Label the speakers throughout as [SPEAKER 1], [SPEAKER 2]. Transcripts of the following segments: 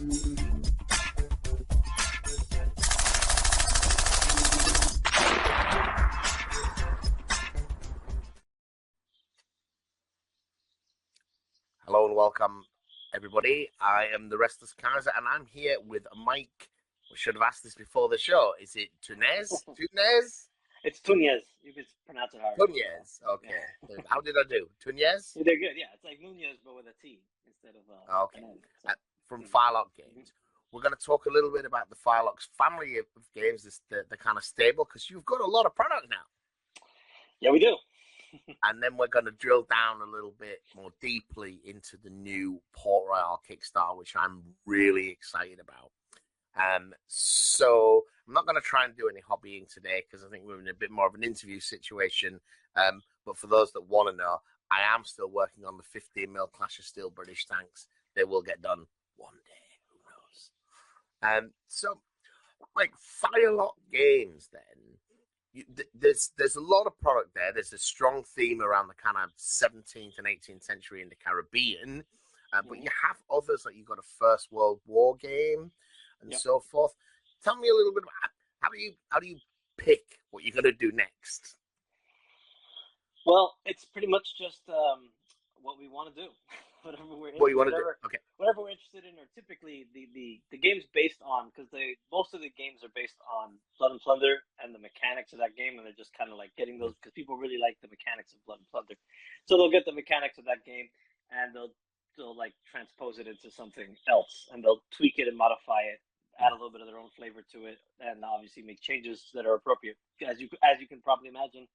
[SPEAKER 1] Hello and welcome, everybody. I am the Restless Kaiser, and I'm here with Mike. We should have asked this before the show. Is it Tunez? Tunez?
[SPEAKER 2] It's Tunez. You can pronounce it however you want.
[SPEAKER 1] Tunez. Okay. How did I do? Tunez?
[SPEAKER 2] You did good. Yeah, it's like Nunez but with a T instead of
[SPEAKER 1] Okay.
[SPEAKER 2] an N. So,
[SPEAKER 1] From Firelock Games. We're going to talk a little bit about the Firelock's family of games, the kind of stable, because you've got a lot of product now.
[SPEAKER 2] Yeah, we do.
[SPEAKER 1] And then we're going to drill down a little bit more deeply into the new Port Royal Kickstarter, which I'm really excited about. So I'm not going to try and do any hobbying today because I think we're in a bit more of an interview situation. But for those that want to know, I am still working on the 15mm Clash of Steel British tanks. They will get done one day. Who knows? So, like Firelock Games, then. There's a lot of product there. There's a strong theme around the kind of 17th and 18th century in the Caribbean, but you have others, like you've got a First World War game and so forth. Tell me a little bit about how do you pick what you're going to do next?
[SPEAKER 2] Well, it's pretty much just what we want to do. Whatever we're interested in, or typically the game's based on, because most of the games are based on Blood and Plunder and the mechanics of that game, and they're just kind of like getting those because people really like the mechanics of Blood and Plunder, so they'll get the mechanics of that game and they'll like transpose it into something else, and they'll tweak it and modify it, add a little bit of their own flavor to it, and obviously make changes that are appropriate. As you can probably imagine,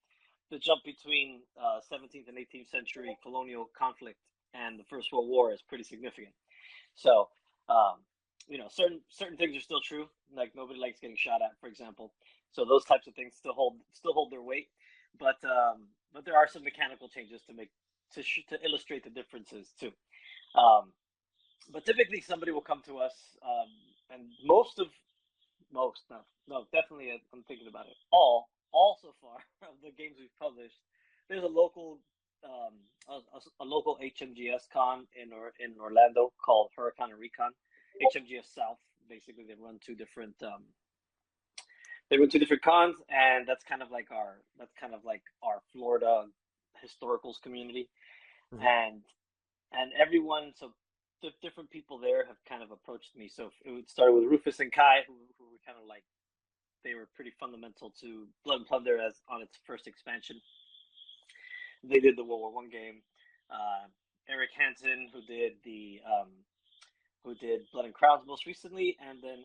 [SPEAKER 2] the jump between 17th and 18th century colonial conflict and the First World War is pretty significant. So, certain things are still true. Like nobody likes getting shot at, for example. So those types of things still hold their weight. But there are some mechanical changes to illustrate the differences too. But typically somebody will come to us, and definitely, I'm thinking about it. All so far of the games we've published, there's a local HMGS con in Orlando called Huracan and Recon. HMGS South, basically, they run two different cons, and that's kind of like our Florida historicals community, and everyone. So different people there have kind of approached me. So it started with Rufus and Kai, who were kind of like, they were pretty fundamental to Blood and Plunder as on its first expansion. They did the World War I game. Eric Hansen, who did Blood and Crowns most recently, and then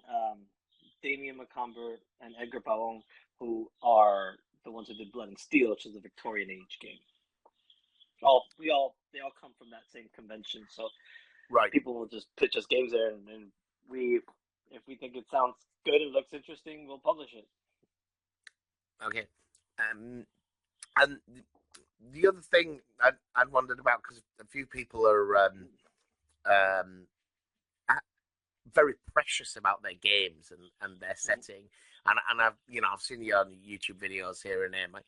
[SPEAKER 2] Damien Macomber and Edgar Pavon, who are the ones who did Blood and Steel, which is a Victorian Age game. They all come from that same convention. So people will just pitch us games there, and if we think it sounds good and looks interesting, we'll publish it.
[SPEAKER 1] Okay. And the other thing I'd wondered about, because a few people are very precious about their games and their setting, and I've seen your YouTube videos here and there. Like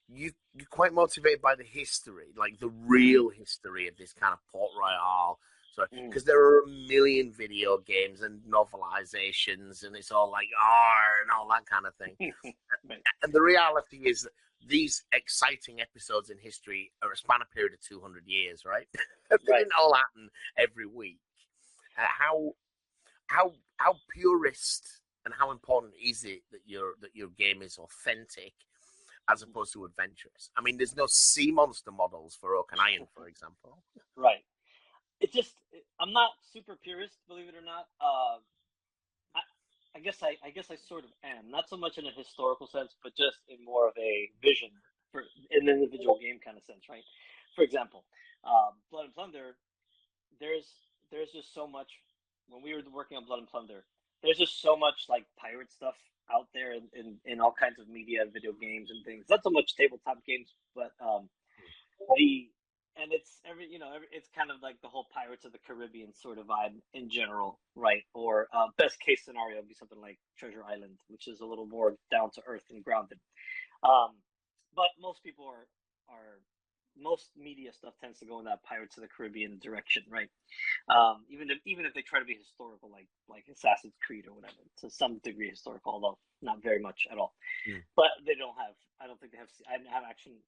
[SPEAKER 1] you're quite motivated by the history, like the real history of this kind of Port Royal. So, because there are a million video games and novelizations, and it's all like and all that kind of thing. And the reality is that these exciting episodes in history are a span of period of 200 years, right? They didn't all happen every week. How purist and how important is it that your game is authentic as opposed to adventurous? I mean, there's no sea monster models for Oak and Iron, for example.
[SPEAKER 2] Right. I'm not super purist, believe it or not. I guess I sort of am, not so much in a historical sense, but just in more of a vision for an individual game kind of sense, right? For example, Blood and Plunder, there's just so much. When we were working on Blood and Plunder, there's just so much like pirate stuff out there in all kinds of media, video games and things. Not so much tabletop games, but it's kind of like the whole Pirates of the Caribbean sort of vibe in general, right? Or best case scenario would be something like Treasure Island, which is a little more down to earth and grounded. But most people are most media stuff tends to go in that Pirates of the Caribbean direction, right? Even if they try to be historical, like Assassin's Creed or whatever, to some degree historical, although not very much at all.
[SPEAKER 1] Mm.
[SPEAKER 2] But they don't have. I don't think they have.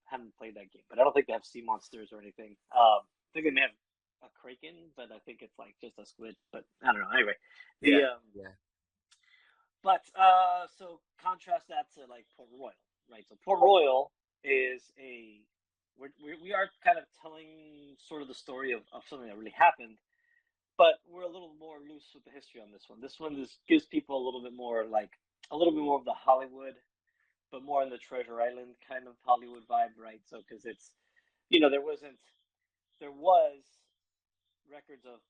[SPEAKER 2] Haven't played that game, but I don't think they have sea monsters or anything. I think they may have a kraken, but I think it's like just a squid. But I don't know. Anyway,
[SPEAKER 1] yeah.
[SPEAKER 2] But so contrast that to like Port Royal, right? So Port Royal is we are kind of telling sort of the story of something that really happened, but we're a little more loose with the history on this one. This one gives people a little bit more of the Hollywood, but more in the Treasure Island kind of Hollywood vibe, right? So because it's there was records of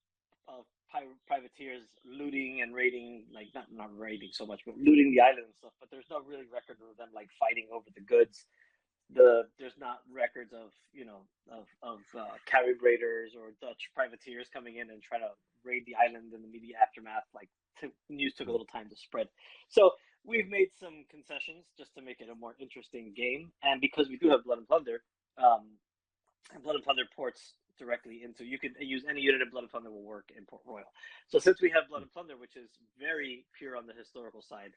[SPEAKER 2] privateers looting and raiding, like not raiding so much, but looting the island and stuff. But there's no really record of them like fighting over the goods. There's not records of Carib raiders or Dutch privateers coming in and trying to raid the island in the immediate aftermath. Like news took a little time to spread, so we've made some concessions just to make it a more interesting game. And because we do have Blood and Plunder, and Blood and Plunder ports directly into, you can use any unit of Blood and Plunder will work in Port Royal. So since we have Blood and Plunder, which is very pure on the historical side,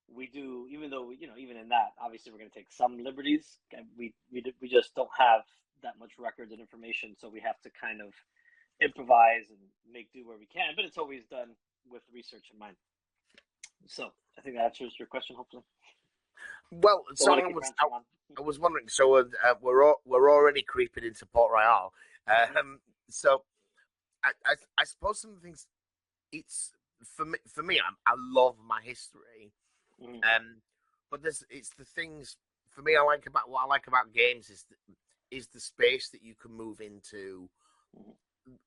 [SPEAKER 2] we do, even though even in that, obviously we're going to take some liberties. We just don't have that much records and information, so we have to kind of improvise and make do where we can. But it's always done with research in mind. So I think that answers your question, hopefully.
[SPEAKER 1] Well, so I was wondering. So we're already creeping into Port Royal. So I suppose some things. It's for me. I love my history, but it's the things for me. What I like about games is the space that you can move into,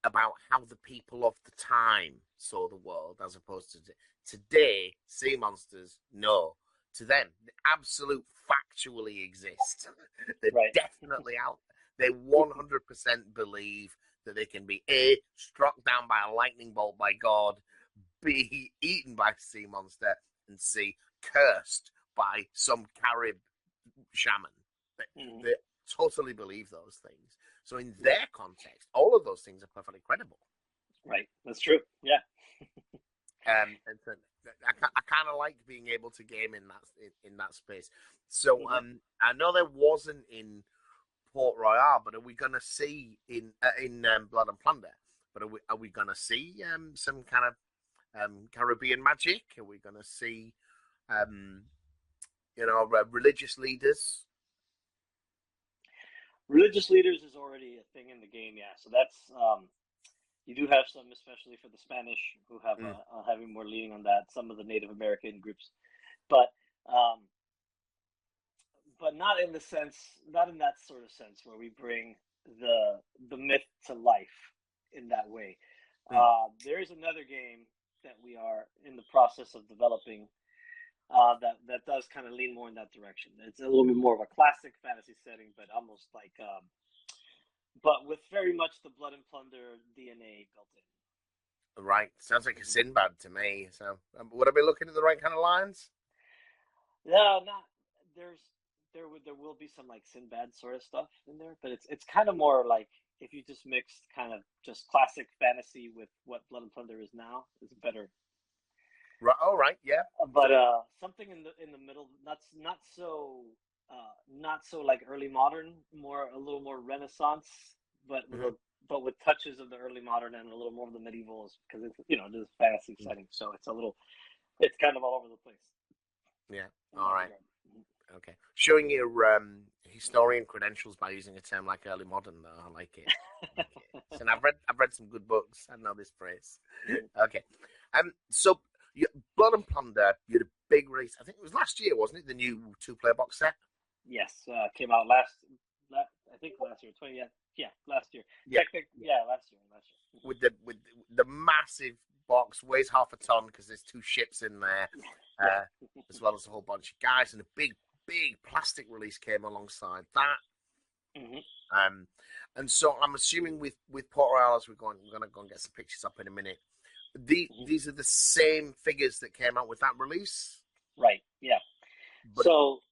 [SPEAKER 1] about how the people of the time saw the world, as opposed to today. Sea monsters, no. To them, they absolute factually exist. They're definitely out. They 100% believe that they can be A, struck down by a lightning bolt by God, B, eaten by a sea monster, and C, cursed by some Carib shaman. They totally believe those things. So in their context, all of those things are perfectly credible.
[SPEAKER 2] Right, that's true. Yeah.
[SPEAKER 1] And so I kind of like being able to game in that space. So I know there wasn't in Port Royal, but are we going to see in Blood and Plunder? But are we going to see some kind of Caribbean magic? Are we going to see religious leaders?
[SPEAKER 2] Religious leaders is already a thing in the game, yeah. So that's you do have some, especially for the Spanish, who have having more leaning on that. Some of the Native American groups, but not in that sort of sense where we bring the myth to life in that way. There is another game that we are in the process of developing that does kind of lean more in that direction. It's a little bit more of a classic fantasy setting, but almost like but with very much the Blood and Plunder DNA built in.
[SPEAKER 1] Right, sounds like a Sinbad to me. So would I be looking at the right kind of lines?
[SPEAKER 2] No, not there will be some like Sinbad sort of stuff in there, but it's kind of more like if you just mix kind of just classic fantasy with what Blood and Plunder is now, is better.
[SPEAKER 1] Right. Oh, right. Yeah.
[SPEAKER 2] But something in the middle, not so like early modern, a little more Renaissance, but with touches of the early modern and a little more of the medievals, because it's it is a fantasy setting, so it's kind of all over the place.
[SPEAKER 1] Yeah. All right. Okay. Showing your historian credentials by using a term like early modern, though. I like it. And I've read some good books. I know this phrase. Okay. So Blood and Plunder, you had a big release. I think it was last year, wasn't it? The new 2-player box set.
[SPEAKER 2] Yes, came out last year. Last year.
[SPEAKER 1] Last year. With the massive box, weighs half a ton because there's 2 ships in there, as well as a whole bunch of guys, and a big plastic release came alongside that. And so I'm assuming with Port Royal, as we're going to go and get some pictures up in a minute. These are the same figures that came out with that release,
[SPEAKER 2] right? Yeah. But, so,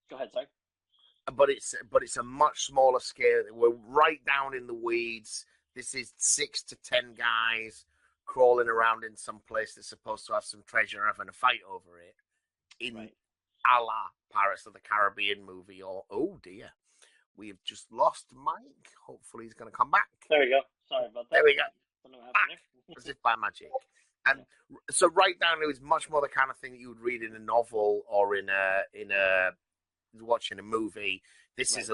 [SPEAKER 2] go ahead, sorry.
[SPEAKER 1] but it's a much smaller scale. We're right down in the weeds. This is 6 to 10 guys crawling around in some place that's supposed to have some treasure, having a fight over it, in a la Pirates of the Caribbean movie. Or oh dear, we've just lost Mike. Hopefully he's going to come back.
[SPEAKER 2] There we go. Sorry about that.
[SPEAKER 1] There we go.
[SPEAKER 2] Don't know what
[SPEAKER 1] happened there. As if by magic. And so right down, it was much more the kind of thing that you would read in a novel or in a watching a movie. This is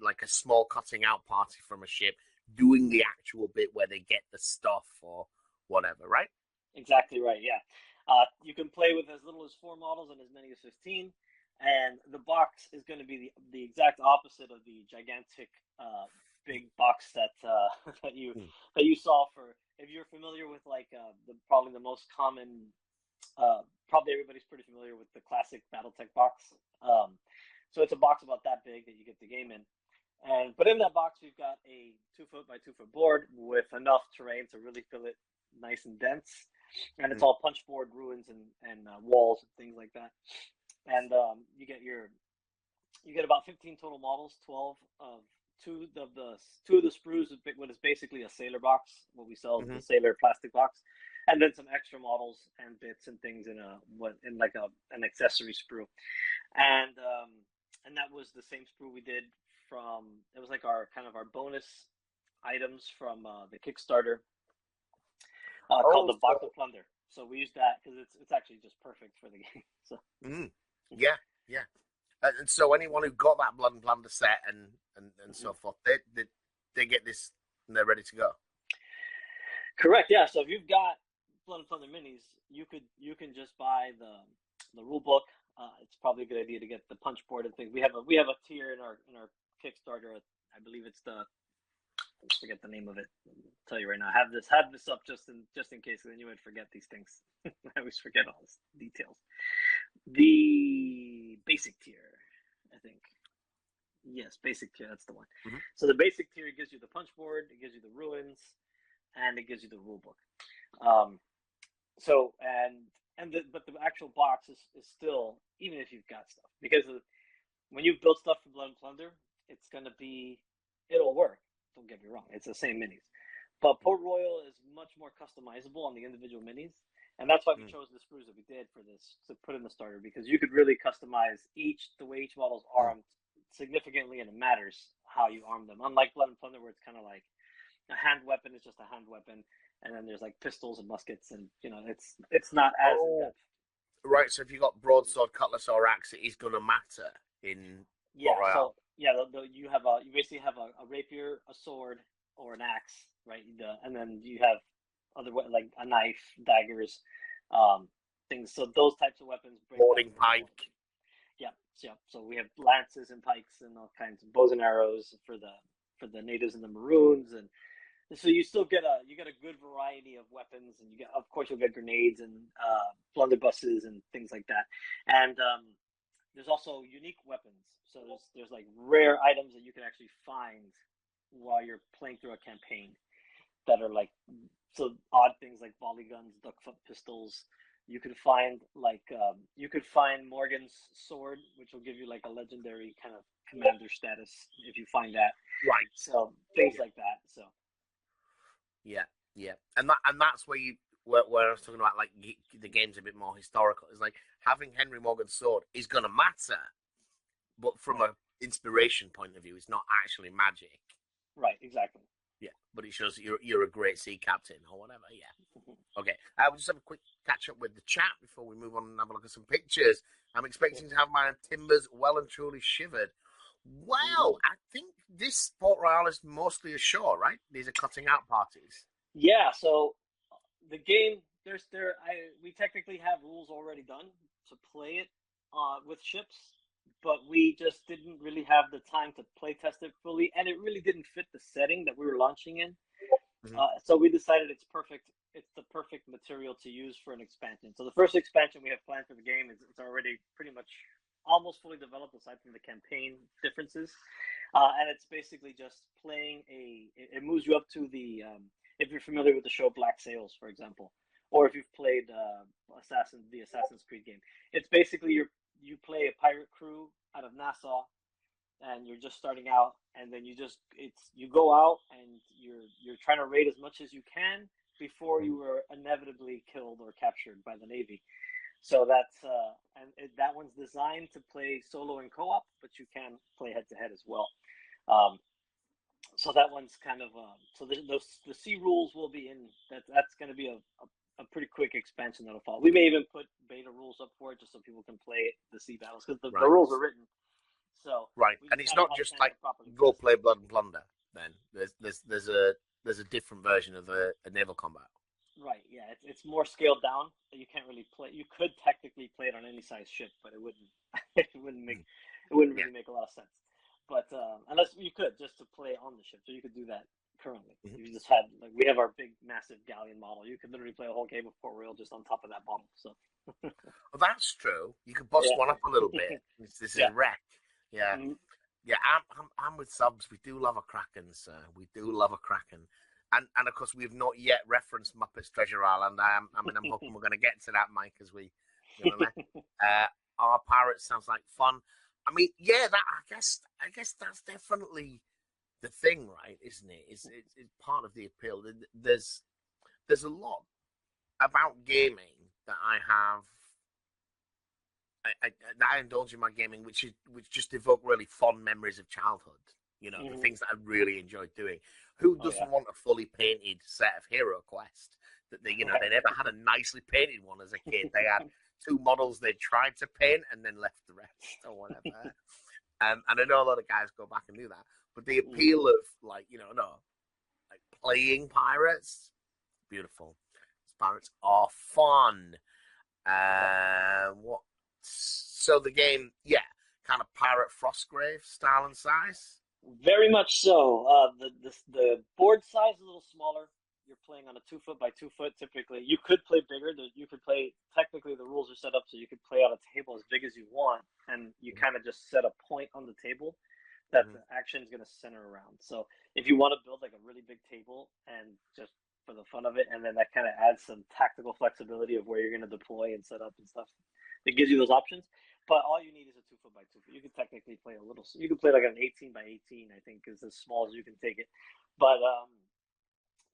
[SPEAKER 1] like a small cutting out party from a ship, doing the actual bit where they get the stuff or whatever, right?
[SPEAKER 2] Exactly right. Yeah, you can play with as little as 4 models and as many as 15, and the box is going to be the exact opposite of the gigantic big box that that you saw for. If you're familiar with like probably the most common, probably everybody's pretty familiar with the classic BattleTech box. So it's a box about that big that you get the game in. But in that box, we've got a 2-foot by 2-foot board with enough terrain to really fill it nice and dense. And it's all punch board ruins and walls and things like that. And you get about 15 total models, 12 of two of the sprues, what is basically a sailor box, what we sell the sailor plastic box, and then some extra models and bits and things in an accessory sprue. And that was the same sprue we did from, it was like our bonus items from the Kickstarter called the Box of Plunder. So we used that because it's actually just perfect for the game. So
[SPEAKER 1] yeah. And so anyone who got that Blood and Plunder set and so forth, they get this and they're ready to go.
[SPEAKER 2] Correct. Yeah. So if you've got Blood and Plunder minis, you can just buy the rule book. It's probably a good idea to get the punch board and things. We have a tier in our Kickstarter. I believe it's I forget the name of it. I'll tell you right now. I have this up just in case, then you would forget these things. I always forget all these details. The basic tier, I think. Yes, basic tier. That's the one. So the basic tier gives you the punch board, it gives you the ruins, and it gives you the rule book. But the actual box is still, even if you've got stuff, because when you've built stuff for Blood and Plunder, it'll work. Don't get me wrong, it's the same minis. But Port Royal is much more customizable on the individual minis, and that's why we chose the sprues that we did for this to put in the starter, because you could really customize the way each model's armed significantly, and it matters how you arm them. Unlike Blood and Plunder, where it's kind of like a hand weapon is just a hand weapon, and then there's like pistols and muskets, and it's not as in depth.
[SPEAKER 1] Right. So if you got broadsword, cutlass, or axe, it is going to matter in Port Royal.
[SPEAKER 2] So you basically have a rapier, a sword, or an axe, right? And then you have other like a knife, daggers, things. So those types of weapons.
[SPEAKER 1] Boarding pike.
[SPEAKER 2] Yeah. So we have lances and pikes and all kinds of bows and arrows for the natives and the maroons, and so you still get a good variety of weapons, and you'll get grenades and blunderbusses and things like that. And there's also unique weapons. So there's like rare items that you can actually find while you're playing through a campaign that are like odd things like volley guns, duckfoot pistols. You could find Morgan's sword, which will give you like a legendary kind of commander status if you find that.
[SPEAKER 1] Right.
[SPEAKER 2] So things like that. So.
[SPEAKER 1] Yeah, and that's where I was talking about, like, the game's a bit more historical. It's like having Henry Morgan's sword is going to matter, but from a inspiration point of view, it's not actually magic.
[SPEAKER 2] Right, exactly.
[SPEAKER 1] Yeah, but it shows you're a great sea captain or whatever. Yeah. Okay, we'll just have a quick catch up with the chat before we move on and have a look at some pictures. I'm expecting to have my timbers well and truly shivered. Well, I think this Port Royal is mostly ashore, right? These are cutting out parties.
[SPEAKER 2] Yeah, so the game, we technically have rules already done to play it with ships, but we just didn't really have the time to play test it fully, and it really didn't fit the setting that we were launching in. So we decided it's the perfect material to use for an expansion. So the first expansion we have planned for the game it's already pretty much almost fully developed, aside from the campaign differences, and it's basically just playing it moves you up to the if you're familiar with the show Black Sails, for example, or if you've played the Assassin's Creed game, it's basically you play a pirate crew out of Nassau, and you're just starting out, and then you go out and you're trying to raid as much as you can before you were inevitably killed or captured by the Navy. So that one's designed to play solo and co-op, but you can play head to head as well. Um, so that one's kind of so the sea rules will be in that's going to be a pretty quick expansion that'll follow. We may even put beta rules up for it just so people can play the sea battles because the rules are written. So
[SPEAKER 1] and it's not just like go play Blood and Plunder. Then there's a different version of a naval combat.
[SPEAKER 2] Right. Yeah, it's more scaled down. You can't really play. You could technically play it on any size ship, but it wouldn't really make a lot of sense. But unless you could just to play on the ship, so you could do that currently. Mm-hmm. You just had we have our big massive galleon model. You could literally play a whole game of Port Royal just on top of that model. So.
[SPEAKER 1] Well, that's true. You could bust one up a little bit. This is wreck. Yeah. Mm-hmm. Yeah, I'm with Subs. We do love a Kraken, sir. We do love a Kraken. And of course, we've not yet referenced Muppets Treasure Island. I'm hoping we're going to get to that, Mike, as we. Our pirates sounds like fun. I mean, yeah, that I guess that's definitely the thing, right? Isn't it? It's part of the appeal. There's a lot about gaming that I indulge in my gaming, which just evoke really fond memories of childhood. You know, the things that I really enjoyed doing. Who doesn't want a fully painted set of Hero Quest? That they never had a nicely painted one as a kid. They had 2 models they tried to paint and then left the rest or whatever. And I know a lot of guys go back and do that. But the appeal of like playing pirates, beautiful. Pirates are fun. So the game, kind of pirate Frostgrave style and size.
[SPEAKER 2] Very much so. The board size is a little smaller. You're playing on a 2 foot by 2 foot typically. You could play bigger. You could play. Technically, the rules are set up so you could play on a table as big as you want, and you kind of just set a point on the table that the action is going to center around. So if you want to build like a really big table and just for the fun of it, and then that kind of adds some tactical flexibility of where you're going to deploy and set up and stuff. It gives you those options. But all you need is a 2 foot by 2 foot. You can technically play a little. You can play like an 18 by 18. I think is as small as you can take it. But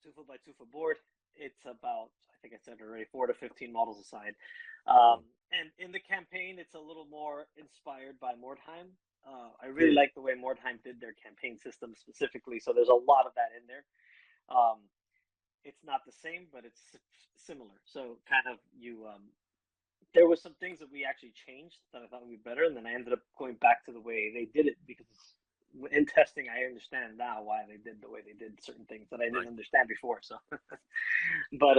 [SPEAKER 2] 2 foot by 2 foot board. It's about I think I said already 4 to 15 models aside. And in the campaign, it's a little more inspired by Mordheim. I really like the way Mordheim did their campaign system specifically. So there's a lot of that in there. It's not the same, but it's similar. So kind of there were some things that we actually changed that I thought would be better, and then I ended up going back to the way they did it because in testing, I understand now why they did the way they did certain things that I didn't understand before. So, but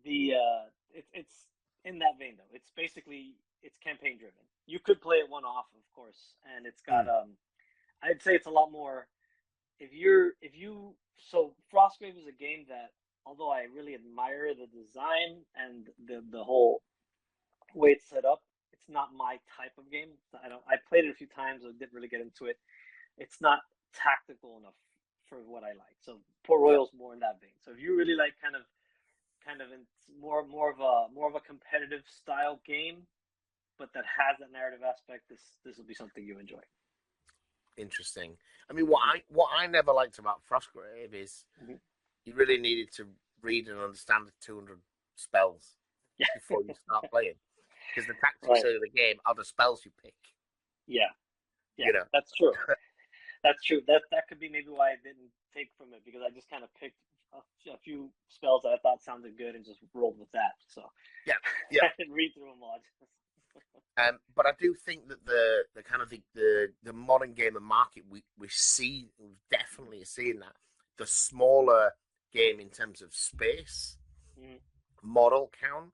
[SPEAKER 2] it's in that vein though. It's basically campaign driven. You could play it one off, of course, and it's got I'd say it's a lot more. So Frostgrave is a game that, although I really admire the design and the whole way it's set up, it's not my type of game. I played it a few times. I didn't really get into it. It's not tactical enough for what I like. So Port Royal's more in that vein. So if you really like kind of more of a competitive style game, but that has that narrative aspect, this will be something you enjoy.
[SPEAKER 1] Interesting. I mean, what I never liked about Frostgrave is you really needed to read and understand the 200 spells before you start playing. Because the tactics of the game are the spells you pick.
[SPEAKER 2] Yeah, that's true. That's true. That could be maybe why I didn't take from it, because I just kind of picked a few spells that I thought sounded good and just rolled with that. So
[SPEAKER 1] yeah,
[SPEAKER 2] I didn't read through them all.
[SPEAKER 1] But I do think that the kind of the modern gamer market we've definitely seeing that the smaller game in terms of space, model count.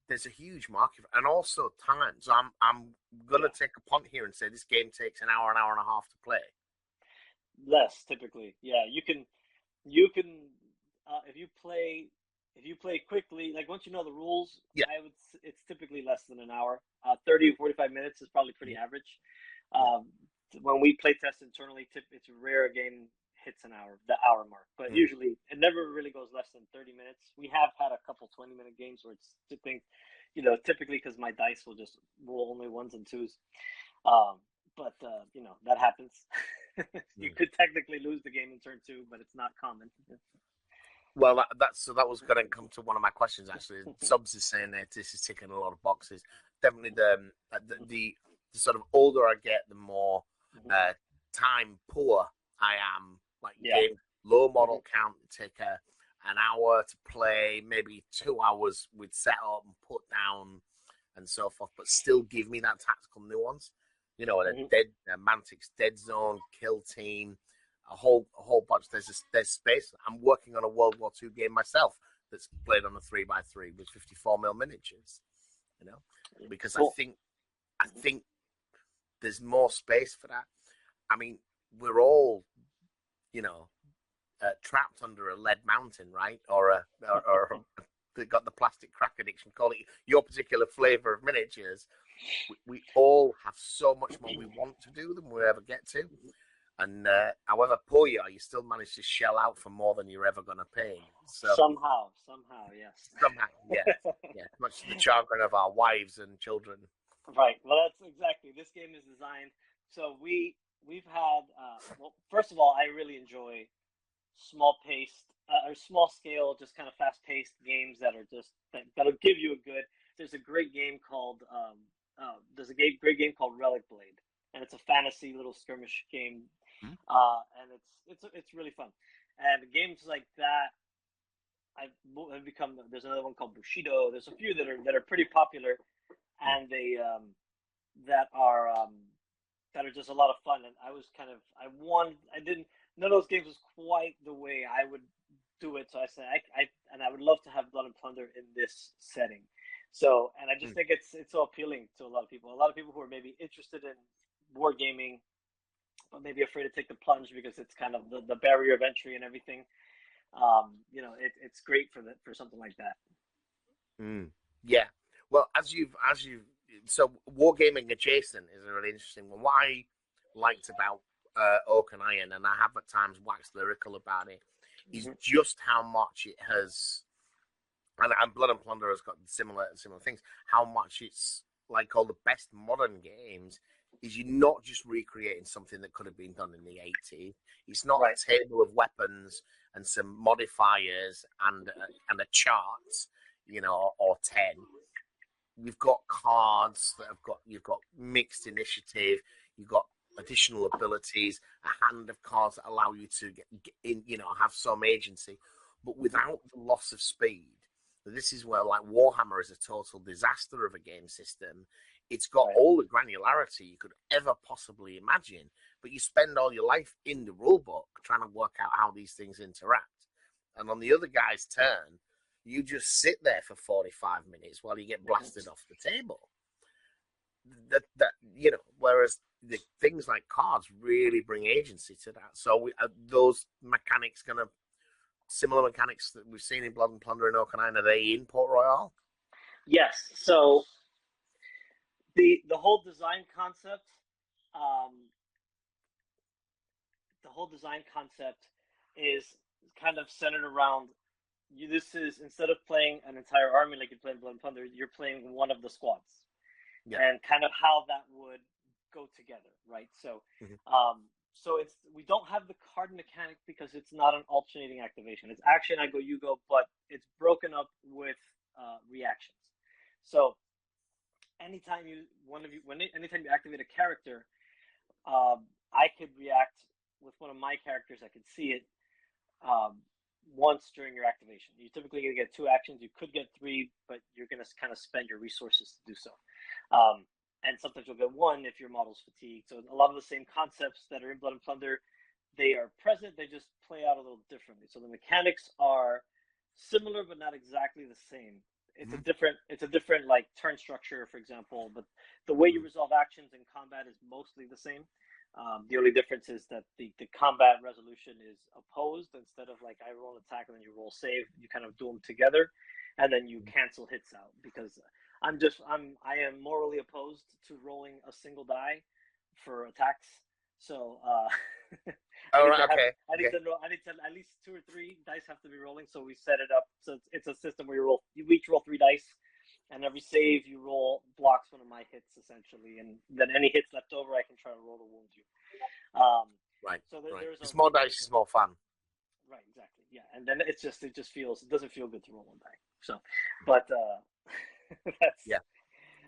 [SPEAKER 1] There's a huge market, and also time. So I'm gonna take a punt here and say this game takes an hour and a half to play.
[SPEAKER 2] Less typically, yeah. You can if you play quickly, like once you know the rules, it's typically less than an hour. 30 to 45 minutes is probably pretty average. When we play test internally, it's rare a game hits the hour mark, but usually it never really goes less than 30 minutes. We have had a couple 20-minute games where it's typically because my dice will just roll only ones and twos. but that happens. You could technically lose the game in turn 2, but it's not common.
[SPEAKER 1] Well, that was going to come to one of my questions actually. Subs is saying that this is ticking a lot of boxes. Definitely the sort of older I get, the more time poor I am. Like game low model count, take an hour to play, maybe 2 hours with setup and put down and so forth, but still give me that tactical nuance. A Mantic's Dead Zone, Kill Team, a whole bunch. There's space. I'm working on a World War II game myself that's played on a 3x3 with 54mm miniatures. Because cool. I think there's more space for that. I mean, we're all, trapped under a lead mountain, right? Or they got the plastic crack addiction. Call it your particular flavor of miniatures. We all have so much more we want to do than we ever get to. And however poor you are, you still manage to shell out for more than you're ever going to pay. So
[SPEAKER 2] somehow, yes.
[SPEAKER 1] Somehow, yeah. Much to the chagrin of our wives and children.
[SPEAKER 2] Right. Well, that's exactly. This game is designed. So we've had. Well, first of all, I really enjoy small scale, just kind of fast paced games that'll give you a good. There's a great game called. Great game called Relic Blade, and it's a fantasy little skirmish game. And it's really fun. And games like that, I've become. There's another one called Bushido. There's a few that are pretty popular, and they that are just a lot of fun. And none of those games was quite the way I would do it. So I said I would love to have Blood and Plunder in this setting. So, and I just think it's so appealing to a lot of people. A lot of people who are maybe interested in war gaming, but maybe afraid to take the plunge because it's kind of the barrier of entry and everything. It's great for something like that.
[SPEAKER 1] Yeah. Well, so wargaming adjacent is a really interesting one. What I liked about Oak and Iron, and I have at times waxed lyrical about it, is just how much it has. And Blood and Plunder has got similar things. How much it's like all the best modern games is you're not just recreating something that could have been done in the 80s. It's not a table of weapons and some modifiers and a chart, or 10. You've got cards that you've got mixed initiative. You've got additional abilities, a hand of cards that allow you to get in, have some agency, but without the loss of speed. This is where, like, Warhammer is a total disaster of a game system. It's got all the granularity you could ever possibly imagine, but you spend all your life in the rulebook trying to work out how these things interact. And on the other guy's turn, you just sit there for 45 minutes while you get blasted off the table. Whereas the things like cards really bring agency to that. So those mechanics kind of similar mechanics that we've seen in Blood and Plunder and Oak and Iron, are they in Port Royal?
[SPEAKER 2] Yes. So the whole design concept, is kind of centered around you. This is, instead of playing an entire army like you play in Blood and Plunder, you're playing one of the squads, and kind of how that would go together, right? So, so we don't have the card mechanic because it's not an alternating activation. It's action, I go, you go, but it's broken up with reactions. So anytime you activate a character, I could react with one of my characters. I could see it once during your activation. You're typically going to get 2 actions. You could get 3, but you're going to kind of spend your resources to do so. And sometimes you'll get 1 if your model's fatigued. So a lot of the same concepts that are in Blood and Plunder, they are present. They just play out a little differently. So the mechanics are similar, but not exactly the same. It's a different like turn structure, for example. But the way you resolve actions in combat is mostly the same. The only difference is that the combat resolution is opposed. Instead of like I roll an attack and then you roll save, you kind of do them together, and then you cancel hits out because. I am morally opposed to rolling a single die for attacks. So I need to at least 2 or 3 dice have to be rolling. So we set it up so it's a system where you each roll 3 dice, and every save you roll blocks one of my hits essentially, and then any hits left over, I can try to roll to wound you.
[SPEAKER 1] Right.
[SPEAKER 2] So
[SPEAKER 1] Right.
[SPEAKER 2] there's
[SPEAKER 1] It's more dice, it's more fun.
[SPEAKER 2] right, exactly, yeah, and then it doesn't feel good to roll one die. So, but that's
[SPEAKER 1] Yeah.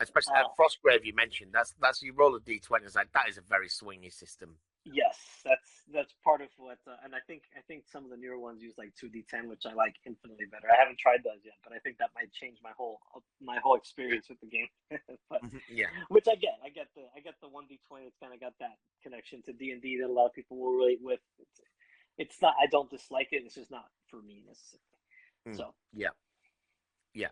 [SPEAKER 1] Especially at Frostgrave, you mentioned that's you roll a d20. It's like that is a very swingy system.
[SPEAKER 2] yes, that's part of what, and I think some of the newer ones use like 2d10, which I like infinitely better. I haven't tried those yet, but I think that might change my whole experience with the game. But
[SPEAKER 1] Yeah,
[SPEAKER 2] which I get the 1d20. It's kind of got that connection to D&D that a lot of people will relate with. It's not. I don't dislike it. It's just not for me necessarily. So
[SPEAKER 1] yeah, yeah.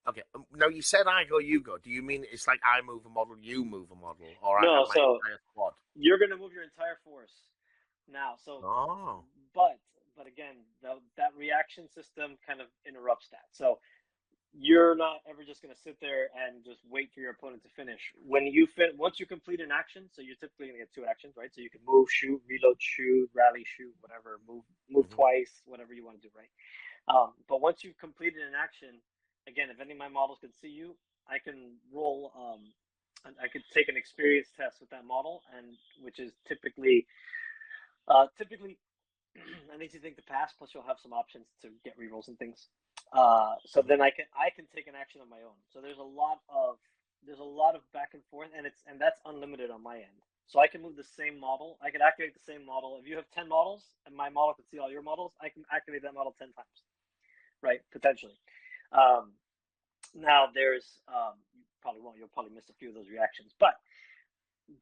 [SPEAKER 1] Okay. Now you said I go, you go. Do you mean it's like I move a model, you move a model, or I
[SPEAKER 2] no,
[SPEAKER 1] have my
[SPEAKER 2] so
[SPEAKER 1] entire squad?
[SPEAKER 2] you're gonna move your entire force now. So,
[SPEAKER 1] Oh.
[SPEAKER 2] but again, that reaction system kind of interrupts that. So you're not ever just going to sit there and just wait for your opponent to finish. When you once you complete an action, so you're typically going to get 2 actions, right? So you can move, shoot, reload, shoot, rally, shoot, whatever, move twice, whatever you want to do, right? But once you've completed an action, again, if any of my models can see you, I can roll. I could take an experience test with that model, and which is typically I need to think to pass. Plus, you'll have some options to get rerolls and things. So then I can take an action on my own. So there's a lot of back and forth, and that's unlimited on my end. So I can move the same model. I can activate the same model. If you have 10 models and my model can see all your models, I can activate that model 10 times, right? Potentially. Now there's you probably won't. You'll probably miss a few of those reactions, but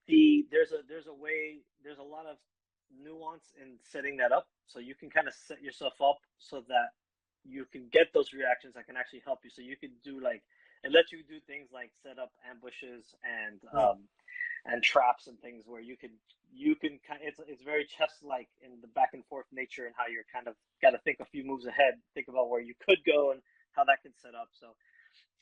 [SPEAKER 2] there's a lot of nuance in setting that up, so you can kind of set yourself up so that you can get those reactions that can actually help you. So you can do like it lets you do things like set up ambushes and traps and things where you can kind of, it's very chess like in the back and forth nature and how you're kind of got to think a few moves ahead, think about where you could go and how that can set up. So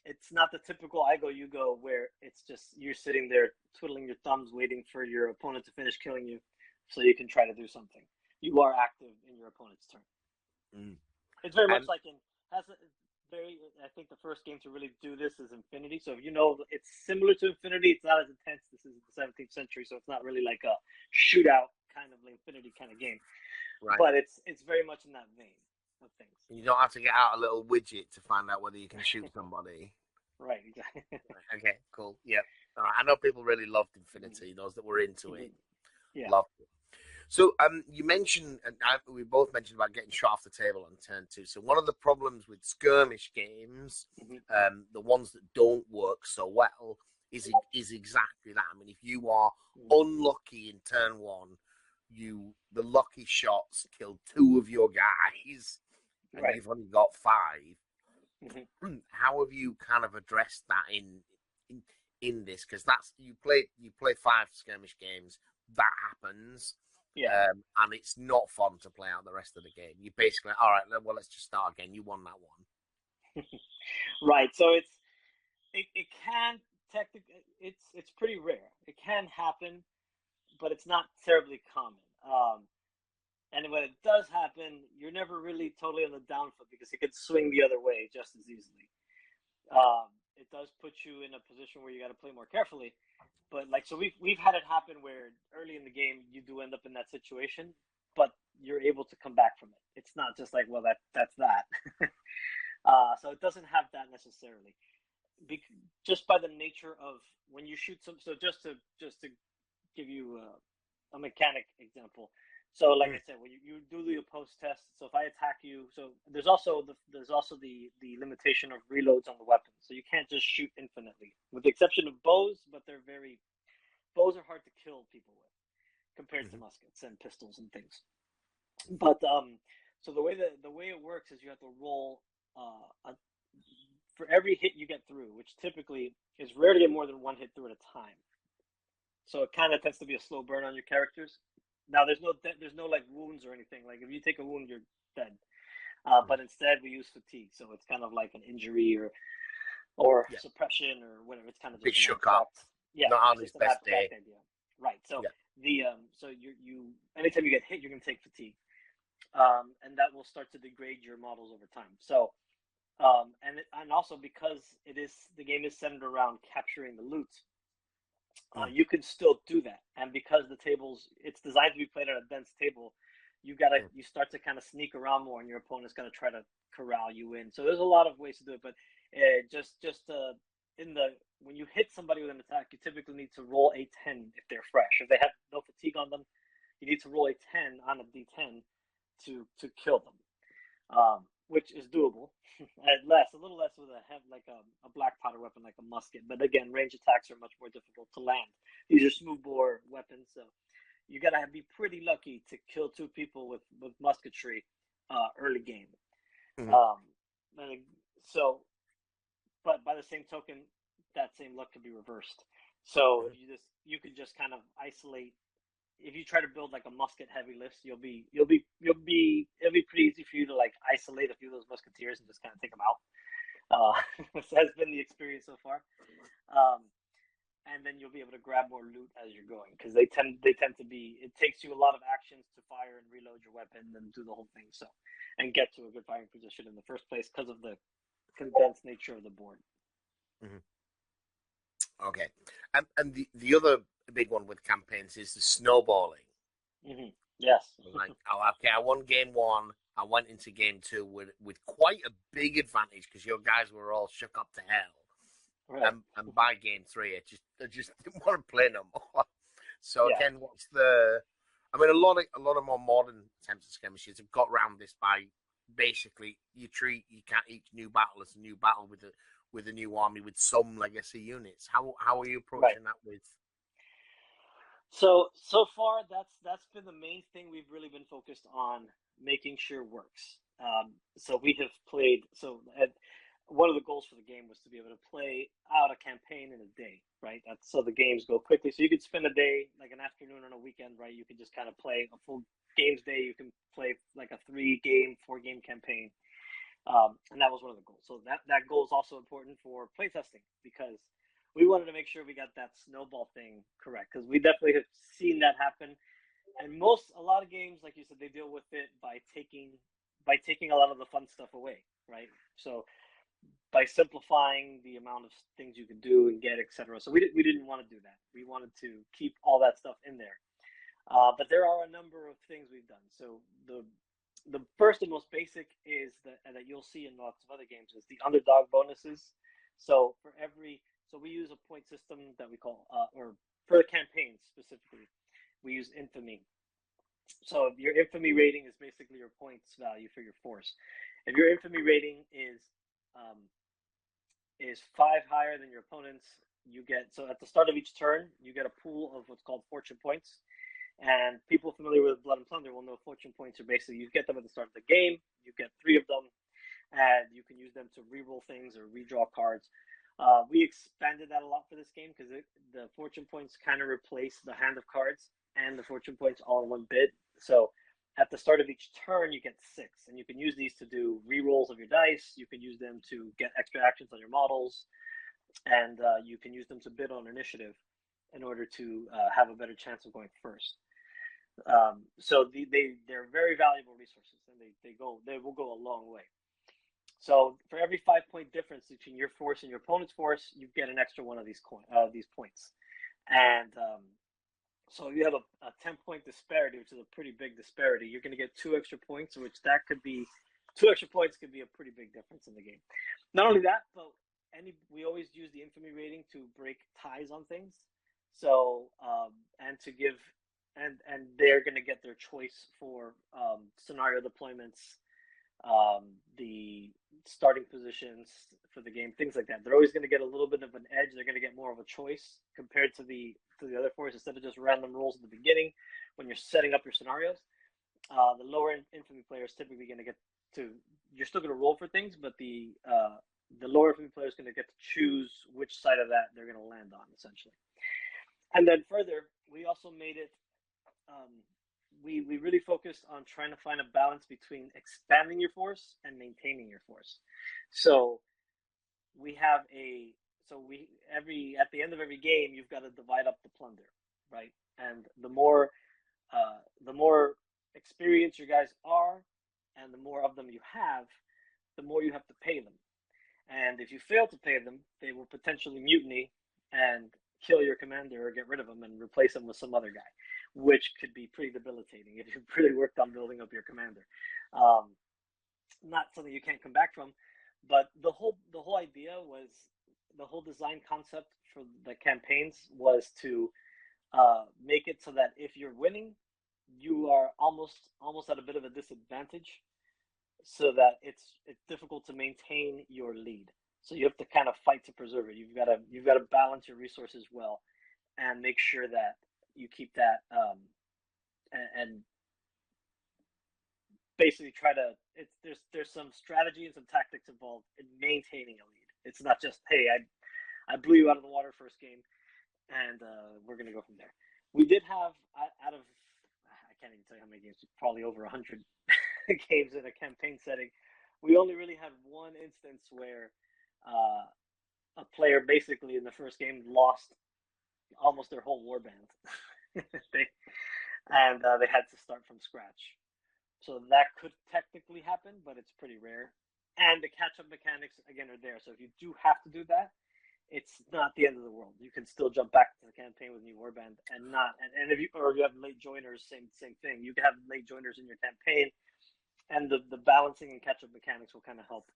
[SPEAKER 2] it's not the typical I go you go where it's just you're sitting there twiddling your thumbs waiting for your opponent to finish killing you so you can try to do something. You are active in your opponent's turn. It's very much like I think the first game to really do this is Infinity. So if you know it's similar to Infinity, it's not as intense. This is the 17th century, so it's not really like a shootout kind of Infinity kind of game. Right. But it's very much in that vein of things.
[SPEAKER 1] You don't have to get out a little widget to find out whether you can shoot somebody.
[SPEAKER 2] Right, exactly.
[SPEAKER 1] Okay, cool. Yep. All right. I know people really loved Infinity, those that were into it.
[SPEAKER 2] Yeah.
[SPEAKER 1] Loved it. So you mentioned, and we both mentioned about getting shot off the table on turn 2. So one of the problems with skirmish games, the ones that don't work so well, is exactly that. I mean, if you are unlucky in turn 1, the lucky shots killed 2 of your guys, and you've only got 5. How have you kind of addressed that in this? Because that's you play 5 skirmish games. That happens.
[SPEAKER 2] Yeah.
[SPEAKER 1] And it's not fun to play out the rest of the game. You basically, all right, well, let's just start again. You won that one.
[SPEAKER 2] Right. So it can technically, it's pretty rare. It can happen, but it's not terribly common. And when it does happen, you're never really totally on the down foot because it could swing the other way just as easily. It does put you in a position where you got to play more carefully. But like, so we've had it happen where early in the game you do end up in that situation, but you're able to come back from it. It's not just like, well, that's that. So it doesn't have that necessarily, just by the nature of when you shoot some. So just to give you a mechanic example. So like I said, when you do the opposed test, so if I attack you, so there's also the limitation of reloads on the weapon. So you can't just shoot infinitely, with the exception of bows, but bows are hard to kill people with compared to muskets and pistols and things. But so the way it works is you have to roll for every hit you get through, which typically is rare to get more than 1 hit through at a time. So it kind of tends to be a slow burn on your characters. Now there's no like wounds or anything. Like if you take a wound, you're dead. But instead we use fatigue, so it's kind of like an injury or suppression or whatever. It's kind of just
[SPEAKER 1] shook up.
[SPEAKER 2] Yeah,
[SPEAKER 1] not on his best day.
[SPEAKER 2] Idea. Right. So so you anytime you get hit, you're gonna take fatigue, and that will start to degrade your models over time. So And also because the game is centered around capturing the loot,
[SPEAKER 1] Mm.
[SPEAKER 2] you can still do that. And because it's designed to be played at a dense table, you start to kind of sneak around more, and your opponent's gonna try to corral you in. So there's a lot of ways to do it, but in the when you hit somebody with an attack, you typically need to roll a 10 if they're fresh. If they have no fatigue on them, you need to roll a 10 on a d10 to kill them, which is doable. A little less with a black powder weapon like a musket. But again, range attacks are much more difficult to land. These are smoothbore weapons, so you gotta be pretty lucky to kill two people with musketry early game.
[SPEAKER 1] Mm-hmm.
[SPEAKER 2] And so, but by the same token, that same luck could be reversed. So
[SPEAKER 1] Mm-hmm.
[SPEAKER 2] you could just kind of isolate. If you try to build like a musket heavy list, it'll be pretty easy for you to like isolate a few of those musketeers and just kind of take them out. This has been the experience so far. And then you'll be able to grab more loot as you're going, because they tend to be. It takes you a lot of actions to fire and reload your weapon and do the whole thing. So, and get to a good firing position in the first place because of the condensed nature of the board.
[SPEAKER 1] Mm-hmm. Okay, and the other big one with campaigns is the snowballing.
[SPEAKER 2] Mm-hmm. Yes.
[SPEAKER 1] Like, okay, I won game one. I went into game two with quite a big advantage because your guys were all shook up to hell.
[SPEAKER 2] Right.
[SPEAKER 1] And by game three, I just didn't want to play no more. So
[SPEAKER 2] Yeah.
[SPEAKER 1] again, what's the? I mean, a lot of more modern attempts at skirmishes have got around this by basically you can't each new battle as a new battle with a new army with some legacy units. How are you approaching that with?
[SPEAKER 2] So far, that's been the main thing we've really been focused on making sure works. So we have played. One of the goals for the game was to be able to play out a campaign in a day, right? So the games go quickly. So you could spend a day, like an afternoon on a weekend, right? You could just kind of play a full games day. You can play like a 4-game campaign, and that was one of the goals. So that goal is also important for playtesting because we wanted to make sure we got that snowball thing correct, because we definitely have seen that happen. And a lot of games, like you said, they deal with it by taking a lot of the fun stuff away, right? So by simplifying the amount of things you can do and get, etc. So we didn't want to do that. We wanted to keep all that stuff in there. But there are a number of things we've done. So the first and most basic is that you'll see in lots of other games is the underdog bonuses. So we use a point system that we call or for campaigns specifically, we use infamy. So your infamy rating is basically your points value for your force. If your infamy rating um, is 5 higher than your opponent's, you get, so at the start of each turn you get a pool of what's called fortune points. And people familiar with Blood and Plunder will know fortune points are basically, you get them at the start of the game, you get 3 of them, and you can use them to reroll things or redraw cards. We expanded that a lot for this game because the fortune points kind of replace the hand of cards and the fortune points all in one bit. So at the start of each turn, you get 6, and you can use these to do rerolls of your dice. You can use them to get extra actions on your models, and you can use them to bid on initiative in order to have a better chance of going first. So they're very valuable resources, and they will go a long way. So for every 5-point difference between your force and your opponent's force, you get an extra one of these points. And so if you have a 10-point disparity, which is a pretty big disparity, you're going to get 2 extra points, which that could be 2 extra points could be a pretty big difference in the game. Not only that, but we always use the infamy rating to break ties on things. So and to give and they're going to get their choice for scenario deployments, the starting positions for the game, things like that. They're always going to get a little bit of an edge. They're going to get more of a choice compared to the other fours, instead of just random rolls at the beginning when you're setting up your scenarios. The lower infamy players typically going to get to. You're still going to roll for things, but the lower infamy player is going to get to choose which side of that they're going to land on, essentially. And then further, we also made it. We really focused on trying to find a balance between expanding your force and maintaining your force. So we have at the end of every game, you've got to divide up the plunder, right? And the more experienced your guys are, and the more of them you have, the more you have to pay them. And if you fail to pay them, they will potentially mutiny and kill your commander or get rid of him and replace him with some other guy, which could be pretty debilitating if you've really worked on building up your commander. Not something you can't come back from, but the whole idea was, the whole design concept for the campaigns was to make it so that if you're winning, you are almost at a bit of a disadvantage, so that it's difficult to maintain your lead. So you have to kind of fight to preserve it. You've got to balance your resources well, and make sure that you keep that and basically try to. There's some strategy and some tactics involved in maintaining a lead. It's not just, hey, I blew you out of the water first game, and we're gonna go from there. We did have, out of, I can't even tell you how many games, probably over 100 games in a campaign setting. We only really had one instance where a player basically in the first game lost almost their whole warband. they had to start from scratch. So that could technically happen, but it's pretty rare. And the catch-up mechanics again are there. So if you do have to do that, it's not the end of the world. You can still jump back to the campaign with new warband and if you have late joiners, same thing. You can have late joiners in your campaign, and the balancing and catch-up mechanics will kind of help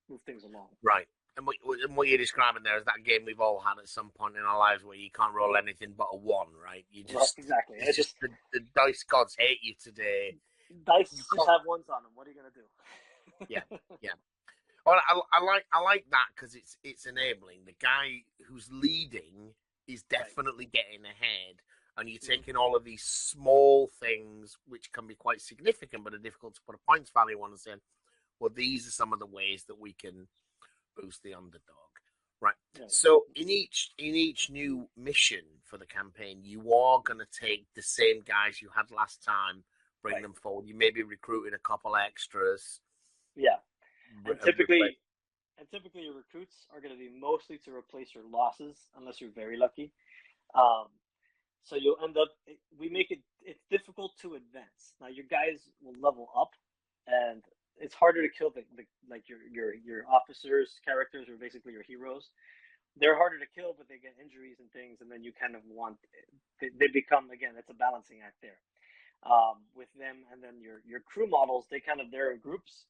[SPEAKER 2] move things along.
[SPEAKER 1] Right. And what you're describing there is that game we've all had at some point in our lives where you can't roll anything but a 1, right? You just
[SPEAKER 2] exactly.
[SPEAKER 1] It's just the dice gods hate you today.
[SPEAKER 2] Dice just have ones on them. What are you gonna do?
[SPEAKER 1] yeah. Well, I like that because it's enabling. The guy who's leading is definitely getting ahead, and you're taking all of these small things which can be quite significant but are difficult to put a points value on and saying, well, these are some of the ways that we can boost the underdog, right? So in each new mission for the campaign, you are going to take the same guys you had last time, bring them forward. You may be recruiting a couple extras.
[SPEAKER 2] Yeah, and typically your recruits are going to be mostly to replace your losses, unless you're very lucky. So you'll end up. We make it's difficult to advance. Now your guys will level up, and it's harder to kill like your officers' characters, or basically your heroes. They're harder to kill, but they get injuries and things, and then you kind of want they become, again, it's a balancing act there with them. And then your crew models, they're in groups,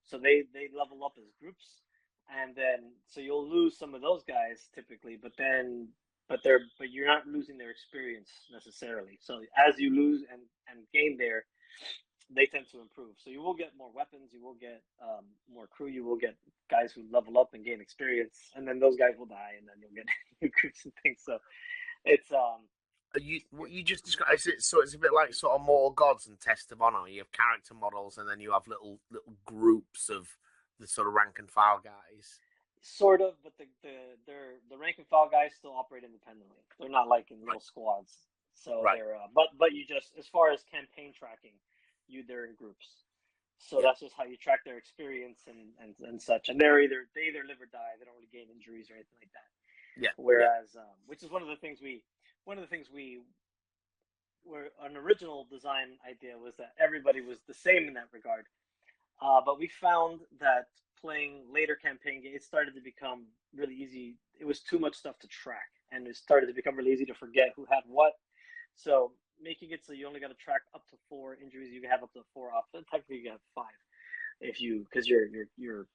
[SPEAKER 2] so they level up as groups, and then so you'll lose some of those guys typically, but you're not losing their experience necessarily. So as you lose and gain there, they tend to improve. So you will get more weapons, you will get more crew, you will get guys who level up and gain experience, and then those guys will die, and then you'll get new groups and things. So it's
[SPEAKER 1] what you just described. So it's a bit like sort of Mortal Gods and Test of Honor. You have character models, and then you have little groups of the sort of rank and file guys.
[SPEAKER 2] Sort of, but the rank and file guys still operate independently. They're not like in little squads. So they're but you just, as far as campaign tracking, they're in groups. So that's just how you track their experience and such. And they either live or die. They don't really gain injuries or anything like that.
[SPEAKER 1] Yeah.
[SPEAKER 2] Whereas, which is one of the things where an original design idea was that everybody was the same in that regard. But we found that playing later campaign games, it started to become really easy. It was too much stuff to track, and it started to become really easy to forget who had what. So making it so you only got to track up to 4 injuries. You can have up to 4 officers. Technically, you can have 5 because your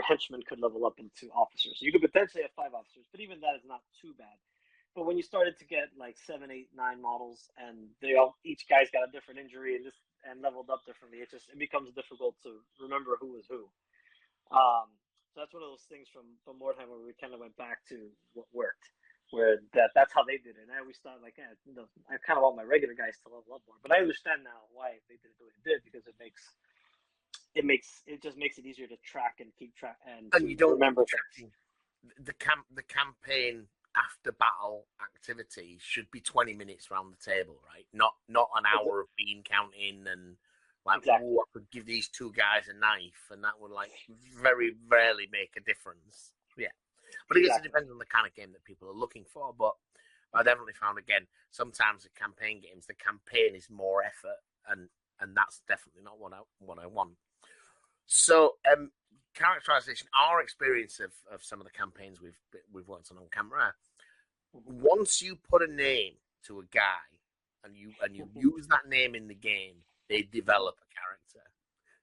[SPEAKER 2] henchmen could level up into officers. So you could potentially have 5 officers, but even that is not too bad. But when you started to get like 7, 8, 9 models, and each guy's got a different injury and leveled up differently, it becomes difficult to remember who was who. So that's one of those things from Mordheim where we kind of went back to what worked, where that's how they did it. And I always thought, like, I kind of want my regular guys to level up more, but I understand now why they did it the way they did, because it just makes it easier to track and keep track and you don't remember things.
[SPEAKER 1] The campaign after battle activity should be 20 minutes around the table, right? Not an hour of bean counting and like, exactly. I could give these 2 guys a knife, and that would like very rarely make a difference. Yeah, but I guess it depends on the kind of game that people are looking for. But I definitely found, again, sometimes the campaign games, the campaign is more effort, and that's definitely not what I want. So, characterization, our experience of some of the campaigns we've worked on camera. Once you put a name to a guy and you use that name in the game, they develop a character.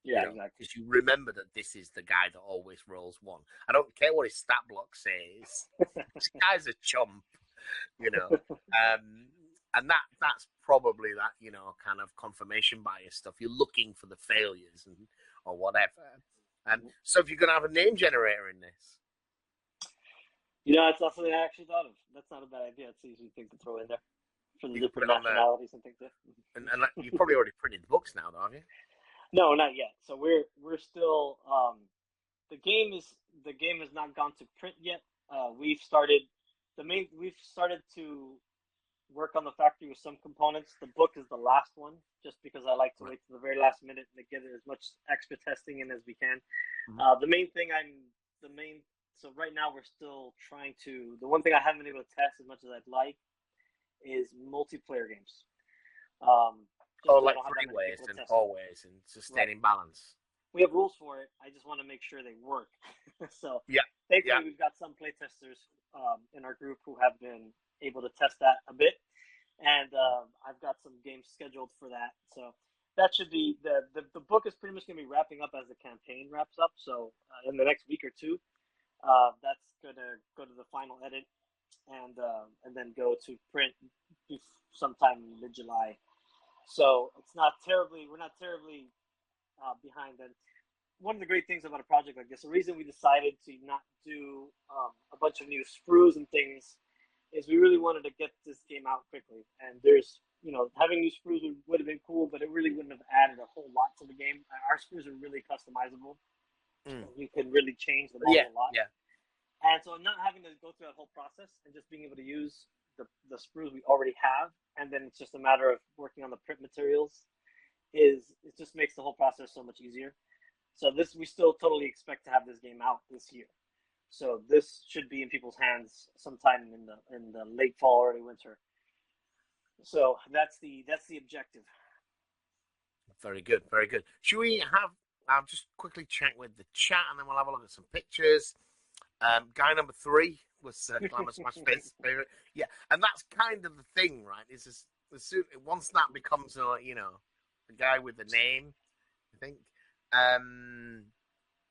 [SPEAKER 2] Yeah, exactly.
[SPEAKER 1] Because you remember that this is the guy that always rolls one. I don't care what his stat block says. This guy's a chump, and that's probably that kind of confirmation bias stuff. You're looking for the failures or whatever. So if you're going to have a name generator in this,
[SPEAKER 2] it's not something I actually thought of. That's not a bad idea. It's an easy thing to throw in there for the different nationalities and things.
[SPEAKER 1] And you probably already printed the books now, though, have you?
[SPEAKER 2] No, not yet. So we're still the game has not gone to print yet. We've started to work on the factory with some components. The book is the last one, just because I like to wait to the very last minute to get as much extra testing in as we can. So right now we're still trying to. The one thing I haven't been able to test as much as I'd like is multiplayer games.
[SPEAKER 1] Like freeways and hallways and sustaining balance.
[SPEAKER 2] We have rules for it. I just want to make sure they work. So thankfully we've got some playtesters in our group who have been able to test that a bit, and I've got some games scheduled for that. So that should be the book is pretty much going to be wrapping up as the campaign wraps up. So in the next week or two, that's going to go to the final edit and then go to print sometime in mid-July. So we're not terribly behind. And one of the great things about a project like this, the reason we decided to not do a bunch of new sprues and things, is we really wanted to get this game out quickly. And there's, having new sprues would have been cool, but it really wouldn't have added a whole lot to the game. Our sprues are really customizable. You can really change them a lot. Yeah. And so not having to go through that whole process and just being able to use the sprues we already have, and then it's just a matter of working on the print materials, it just makes the whole process so much easier. So we still totally expect to have this game out this year. So this should be in people's hands sometime in the late fall, early winter. So that's the objective.
[SPEAKER 1] Very good, very good. Should we have? I'll just quickly check with the chat, and then we'll have a look at some pictures. Guy number 3 was Glamour Smash favorite. Yeah, and that's kind of the thing, right? It's just once that becomes the guy with the name, I think.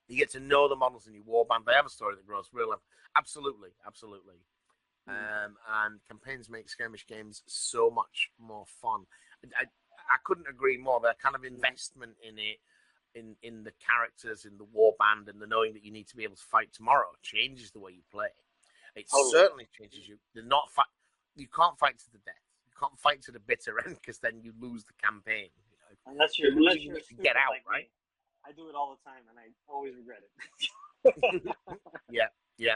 [SPEAKER 1] You get to know the models in your warband. They have a story that grows real life. Absolutely. And campaigns make skirmish games so much more fun. I couldn't agree more. That kind of investment in it, in the characters, in the warband, and the knowing that you need to be able to fight tomorrow changes the way you play. It certainly changes you. You can't fight to the death. You can't fight to the bitter end, because then you lose the campaign.
[SPEAKER 2] Unless you're
[SPEAKER 1] to get out, like right?
[SPEAKER 2] Me. I do it all the time, and I always regret
[SPEAKER 1] it. Yeah.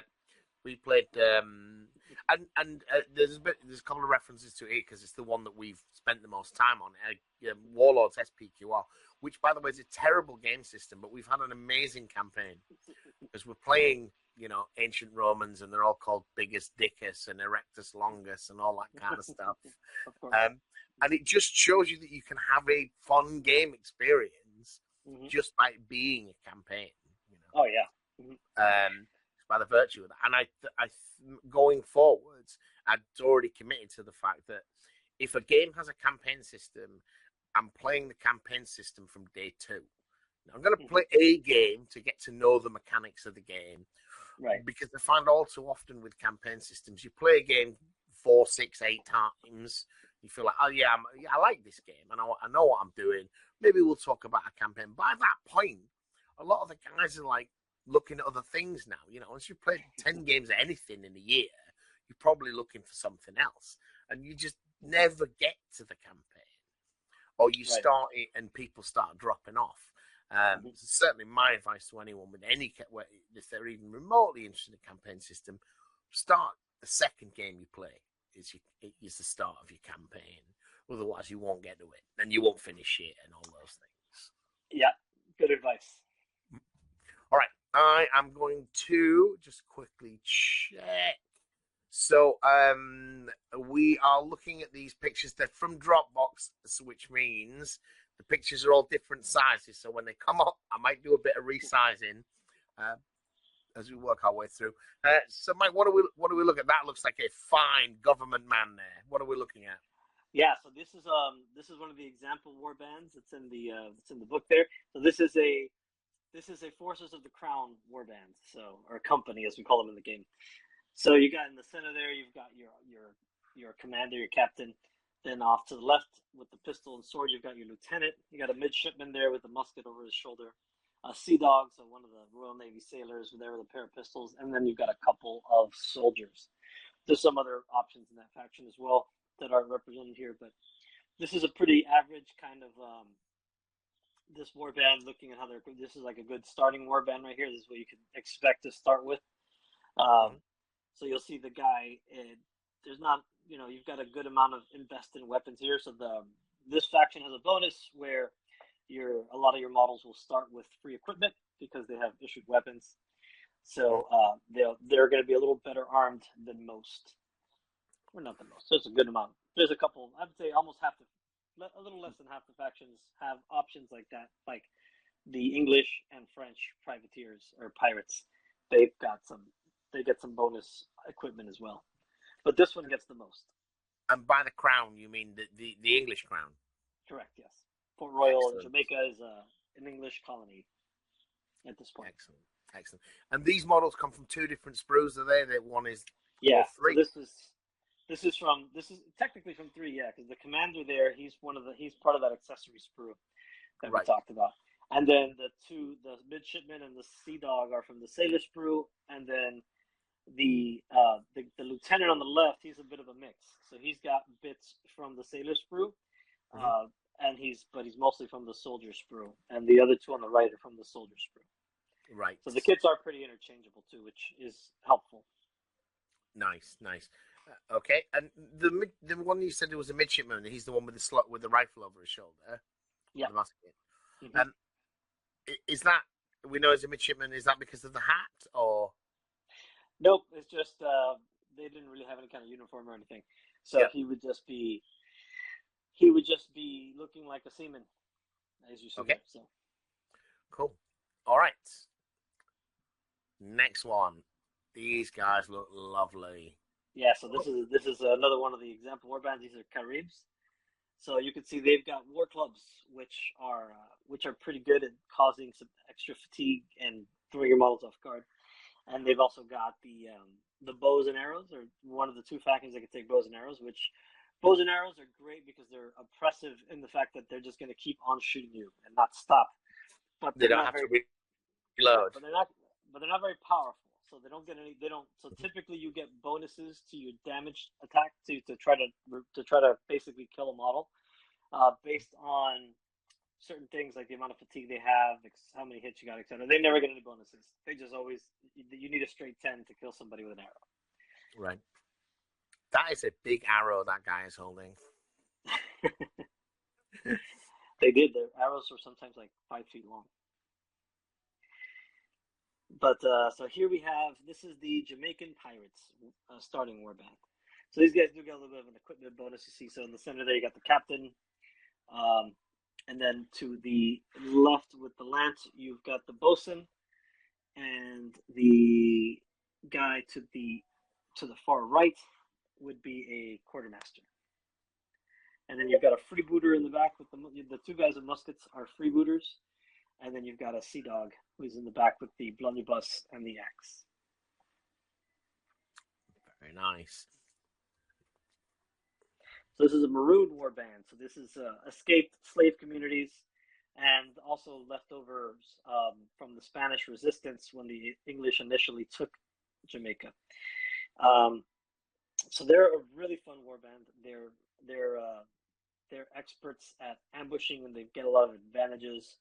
[SPEAKER 1] We played, and there's a couple of references to it because it's the one that we've spent the most time on. Warlords SPQR, which, by the way, is a terrible game system, but we've had an amazing campaign because we're playing, ancient Romans, and they're all called Bigus Dickus and Erectus Longus and all that kind of stuff. And it just shows you that you can have a fun game experience just by being a campaign.
[SPEAKER 2] Oh yeah.
[SPEAKER 1] By the virtue of that, and I going forwards, I'd already committed to the fact that if a game has a campaign system, I'm playing the campaign system from day 2. Now, I'm going to play a game to get to know the mechanics of the game,
[SPEAKER 2] right? Because
[SPEAKER 1] I find all too often with campaign systems, you play a game 4, 6, 8 times. You feel like, oh yeah, I like this game, and I know what I'm doing. Maybe we'll talk about a campaign. By that point, a lot of the guys are like looking at other things now. Once you've played 10 games of anything in a year, you're probably looking for something else, and you just never get to the campaign, or you start it and people start dropping off. Certainly my advice to anyone with if they're even remotely interested in a campaign system, start the second game you play is the start of your campaign. Otherwise you won't get to it and you won't finish it and all those things.
[SPEAKER 2] Yeah, good advice.
[SPEAKER 1] All right, I am going to just quickly check. So we are looking at these pictures. They're from Dropbox, which means the pictures are all different sizes. So when they come up, I might do a bit of resizing. as we work our way through. So, Mike, what do we look at? That looks like a fine government man there. What are we looking at?
[SPEAKER 2] Yeah, so this is one of the example war bands. It's in the book there. So this is a Forces of the Crown war band, so, or company as we call them in the game. So you got in the center there, you've got your commander, your captain. Then off to the left with the pistol and sword, you've got your lieutenant. You got a midshipman there with a musket over his shoulder. A sea dog, so one of the Royal Navy sailors there with a pair of pistols, and then you've got a couple of soldiers. There's some other options in that faction as well that aren't represented here, but this is a pretty average kind of this war band. Looking at how this is like a good starting war band right here. This is what you can expect to start with. So you'll see the guy. There's not, you've got a good amount of invested in weapons here. So this faction has a bonus where a lot of your models will start with free equipment because they have issued weapons. So they're going to be a little better armed than most. Or not the most. There's a good amount. There's a couple. I'd say almost a little less than half the factions have options like that. Like the English and French privateers or pirates, they get some bonus equipment as well. But this one gets the most.
[SPEAKER 1] And by the crown, you mean the English crown?
[SPEAKER 2] Correct. Yes. Port Royal in Jamaica is an English colony at this point.
[SPEAKER 1] Excellent. And these models come from two different sprues, are they? That one is
[SPEAKER 2] three. So this is technically from three, yeah, because the commander there, he's part of that accessory sprue that we talked about. And then the midshipman and the sea dog are from the sailor sprue, and then the lieutenant on the left, he's a bit of a mix. So he's got bits from the sailor sprue, and he's mostly from the soldier sprue, and the other two on the right are from the soldier sprue.
[SPEAKER 1] Right.
[SPEAKER 2] So the kits are pretty interchangeable too, which is helpful.
[SPEAKER 1] Nice. Okay, and the one you said was a midshipman. He's the one with the slot with the rifle over his shoulder.
[SPEAKER 2] Yeah.
[SPEAKER 1] The musket. Is that, we know as a midshipman? Is that because of the hat or?
[SPEAKER 2] Nope. It's just they didn't really have any kind of uniform or anything, so he would just be looking like a seaman, as you see. Okay. So.
[SPEAKER 1] Cool. All right. Next one. These guys look lovely.
[SPEAKER 2] Yeah, so this is another one of the example war bands. These are Caribs. So you can see they've got war clubs, which are pretty good at causing some extra fatigue and throwing your models off guard. And they've also got the bows and arrows, or one of the two factions that can take bows and arrows. Which bows and arrows are great because they're oppressive in the fact that they're just going to keep on shooting you and not stop. But
[SPEAKER 1] they don't have to reload.
[SPEAKER 2] But they're not very powerful. So they don't get any. They don't. So typically, you get bonuses to your damage attack to try to basically kill a model, based on certain things like the amount of fatigue they have, how many hits you got, etc. They never get any bonuses. They just always. You need a straight 10 to kill somebody with an arrow.
[SPEAKER 1] Right. That is a big arrow that guy is holding.
[SPEAKER 2] They did. Their arrows were sometimes like 5 feet long. But so here we have, this is the Jamaican Pirates starting war band. So these guys do get a little bit of an equipment bonus, you see. So in the center there, you got the captain. And then to the left with the lance, you've got the bosun. And the guy to the far right would be a quartermaster. And then you've got a freebooter in the back with the two guys with muskets are freebooters. And then you've got a sea dog who's in the back with the blunderbuss and the axe.
[SPEAKER 1] Very nice.
[SPEAKER 2] So this is a maroon war band. So this is escaped slave communities and also leftovers from the Spanish resistance when the English initially took Jamaica. So they're a really fun war band. They're experts at ambushing, and they get a lot of advantages.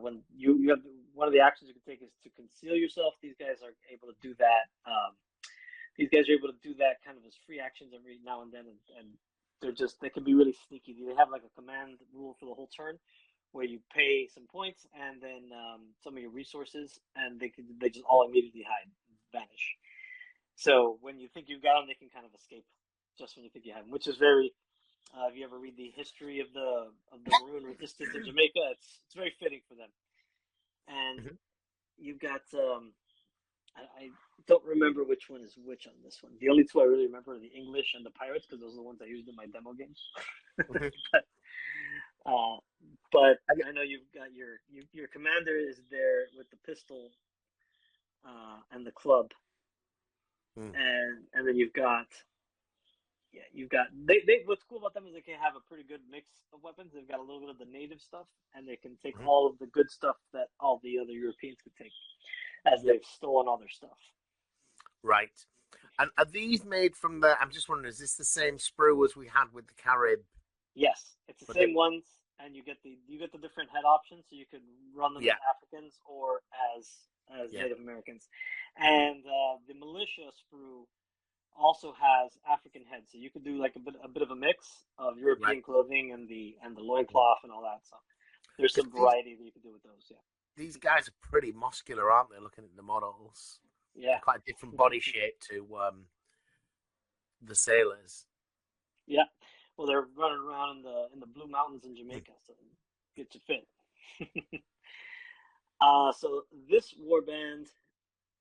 [SPEAKER 2] When you have one of the actions you can take is to conceal yourself. These guys are able to do that. These guys are able to do that kind of as free actions every now and then, and they can be really sneaky. They have like a command rule for the whole turn, where you pay some points and then some of your resources, and they just all immediately vanish. So when you think you've got them, they can kind of escape just when you think you have them, which is very. If you ever read the history of the Maroon resistance in Jamaica, it's very fitting for them. And you've got I don't remember which one is which on this one. The only two I really remember are the English and the Pirates because those are the ones I used in my demo games.
[SPEAKER 1] Mm-hmm.
[SPEAKER 2] uh, but I know you've got your commander is there with the pistol and the club,
[SPEAKER 1] Mm.
[SPEAKER 2] and then you've got they what's cool about them is they can have a pretty good mix of weapons. They've got a little bit of the native stuff, and they can take
[SPEAKER 1] Mm-hmm.
[SPEAKER 2] all of the good stuff that all the other Europeans could take, as
[SPEAKER 1] Yep.
[SPEAKER 2] they've stolen all their stuff.
[SPEAKER 1] Right. And are these made from the? I'm just wondering, is this the same sprue as we had with the Carib?
[SPEAKER 2] Yes, it's the
[SPEAKER 1] But
[SPEAKER 2] same ones, and you get the different head options, so you can run them as
[SPEAKER 1] yeah,
[SPEAKER 2] Africans or as
[SPEAKER 1] yeah,
[SPEAKER 2] Native Americans. And the militia sprue also has African heads, so you could do like a bit of a mix of
[SPEAKER 1] right.
[SPEAKER 2] European clothing and the
[SPEAKER 1] Mm.
[SPEAKER 2] loincloth and all that. So there's
[SPEAKER 1] Because
[SPEAKER 2] some variety that you can do with those. Yeah.
[SPEAKER 1] these guys are pretty muscular, aren't they? Looking at the models,
[SPEAKER 2] Yeah.
[SPEAKER 1] they're quite a different body shape to the sailors.
[SPEAKER 2] Yeah. Well, they're running around in the Blue Mountains in Jamaica, so get to fit. So this warband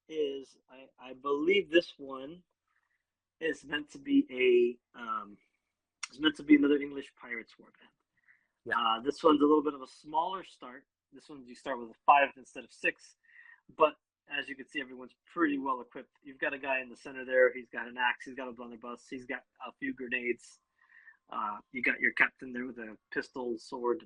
[SPEAKER 2] is I believe this one is meant to be it's meant to be another English pirates warband.
[SPEAKER 1] Yeah.
[SPEAKER 2] This one's a little bit of a smaller start. This one you start with a 5 instead of 6, but as you can see, everyone's pretty well equipped. You've got a guy in the center there. He's got an axe. He's got a blunderbuss. He's got a few grenades. You got your captain there with a pistol, sword.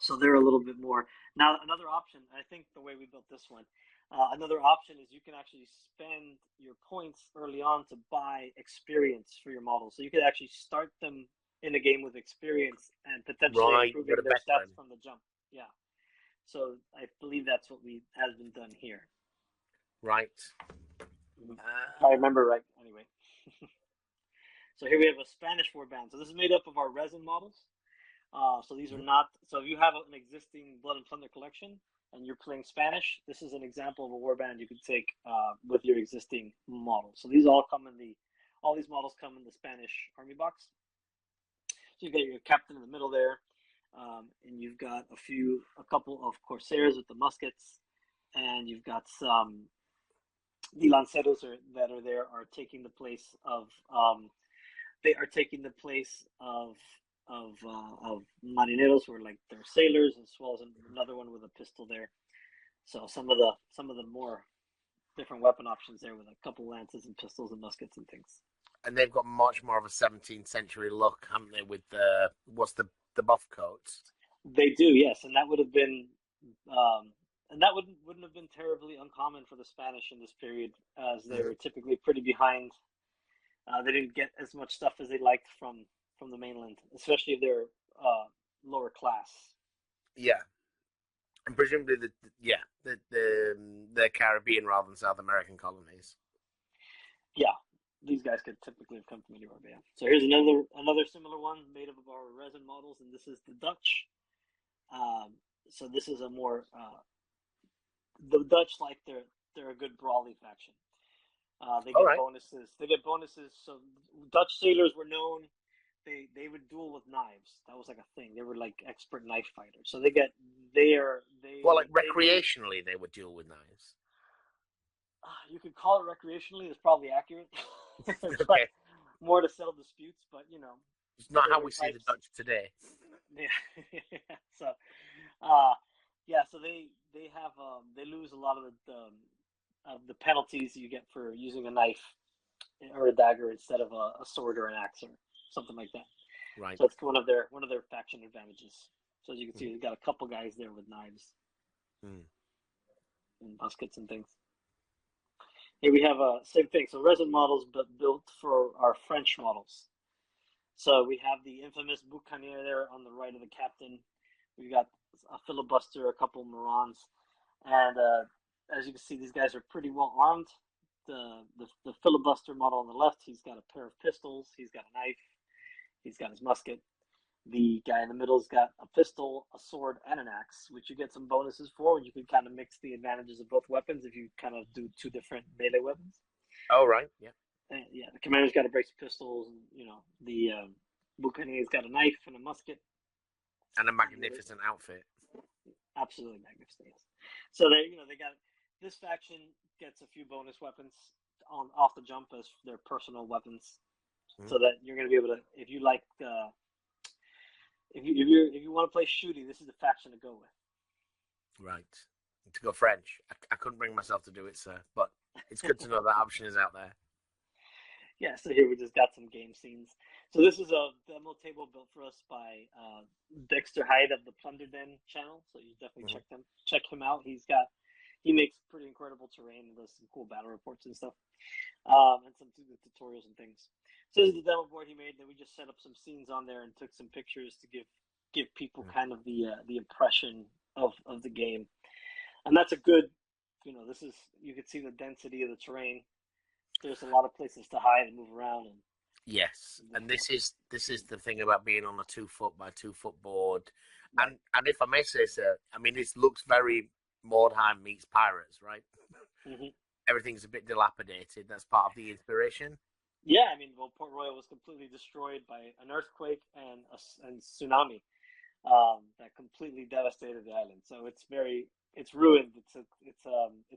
[SPEAKER 2] So they're a little bit more. Now, another option, I think the way we built this one, another option is you can actually spend your points early on to buy experience for your model. So you could actually start them in a game with experience and potentially
[SPEAKER 1] Right, you got
[SPEAKER 2] improving
[SPEAKER 1] a
[SPEAKER 2] their stats
[SPEAKER 1] veteran.
[SPEAKER 2] from the jump. Yeah. So I believe that's what we has been done here.
[SPEAKER 1] Right.
[SPEAKER 2] If I remember right, anyway. So here we have a Spanish warband. So this is made up of our resin models. So these are not. So if you have an existing Blood and Plunder collection and you're playing Spanish, this is an example of a warband you could take with your existing model. So these all come in all these models come in the Spanish army box. So you got your captain in the middle there, and you've got a couple of corsairs with the muskets, and you've got some the lanceros that are there are taking the place of they are taking the place of marineros, who are like they're sailors, as well as another one with a pistol there. So some of the more different weapon options there with a couple lances and pistols and muskets and things.
[SPEAKER 1] And they've got much more of a 17th century look, haven't they? With the buff coats?
[SPEAKER 2] They do, yes, and that would have been and that wouldn't have been terribly uncommon for the Spanish in this period, as they
[SPEAKER 1] Mm-hmm.
[SPEAKER 2] were typically pretty behind. They didn't get as much stuff as they liked from the mainland, especially if they're lower class.
[SPEAKER 1] Yeah, and presumably the Caribbean rather than South American colonies.
[SPEAKER 2] Yeah, these guys could typically have come from anywhere. But yeah. So here's another similar one made up of our resin models, and this is the Dutch. So this is a more the Dutch like they're a good brawly faction. They
[SPEAKER 1] All
[SPEAKER 2] get
[SPEAKER 1] right.
[SPEAKER 2] bonuses. They get bonuses. So Dutch sailors were known. They would duel with knives. That was like a thing. They were like expert knife fighters. So
[SPEAKER 1] Well, like
[SPEAKER 2] they knew.
[SPEAKER 1] recreationally, they would duel with knives.
[SPEAKER 2] You could call it recreationally. It's probably accurate, but
[SPEAKER 1] Okay,
[SPEAKER 2] more to settle disputes. But
[SPEAKER 1] it's not
[SPEAKER 2] there
[SPEAKER 1] how
[SPEAKER 2] were
[SPEAKER 1] we see the
[SPEAKER 2] types.
[SPEAKER 1] Dutch today.
[SPEAKER 2] Yeah. So, uh, yeah. So they have they lose a lot of the penalties you get for using a knife or a dagger instead of a sword or an axe or something like that.
[SPEAKER 1] Right.
[SPEAKER 2] So it's one of their faction advantages. So as you can see,
[SPEAKER 1] Mm.
[SPEAKER 2] we've got a couple guys there with knives
[SPEAKER 1] Mm.
[SPEAKER 2] and muskets and things. Here we have same thing. So resin models, but built for our French models. So we have the infamous Boucanier there on the right of the captain. We've got a filibuster, a couple Morons, and as you can see, these guys are pretty well armed. The filibuster model on the left, he's got a pair of pistols, he's got a knife, he's got his musket. The guy in the middle's got a pistol, a sword, and an axe, which you get some bonuses for. And you can kind of mix the advantages of both weapons if you kind of do two different melee weapons.
[SPEAKER 1] Oh, right. Yeah.
[SPEAKER 2] And yeah, the commander's got a brace of pistols, and the Bucanier's got a knife and a musket.
[SPEAKER 1] And a
[SPEAKER 2] And
[SPEAKER 1] magnificent outfit.
[SPEAKER 2] absolutely magnificent. Yes. So they got this faction gets a few bonus weapons off the jump as their personal weapons, so that you're going to be able to, if you like, if you want to play shooty, this is the faction to go with.
[SPEAKER 1] Right. To go French. I couldn't bring myself to do it, sir, but it's good to know that option is out there.
[SPEAKER 2] Yeah, so here we just got some game scenes. So this is a demo table built for us by Dexter Hyde of the Plunder Den channel. So you definitely check him out. He makes pretty incredible terrain and does some cool battle reports and stuff, and some tutorials and things. So this is the demo board he made. Then we just set up some scenes on there and took some pictures to give people kind of the impression of the game. And that's a good, this is, you can see the density of the terrain. There's a lot of places to hide and move around.
[SPEAKER 1] Yes, and this is the thing about being on a 2 foot by 2 foot board, right. and if I may say so, I mean this looks very Mordheim meets Pirates, right? Everything's a bit dilapidated. That's part of the inspiration.
[SPEAKER 2] Yeah, I mean, well, Port Royal was completely destroyed by an earthquake and a tsunami that completely devastated the island. So it's ruined. It's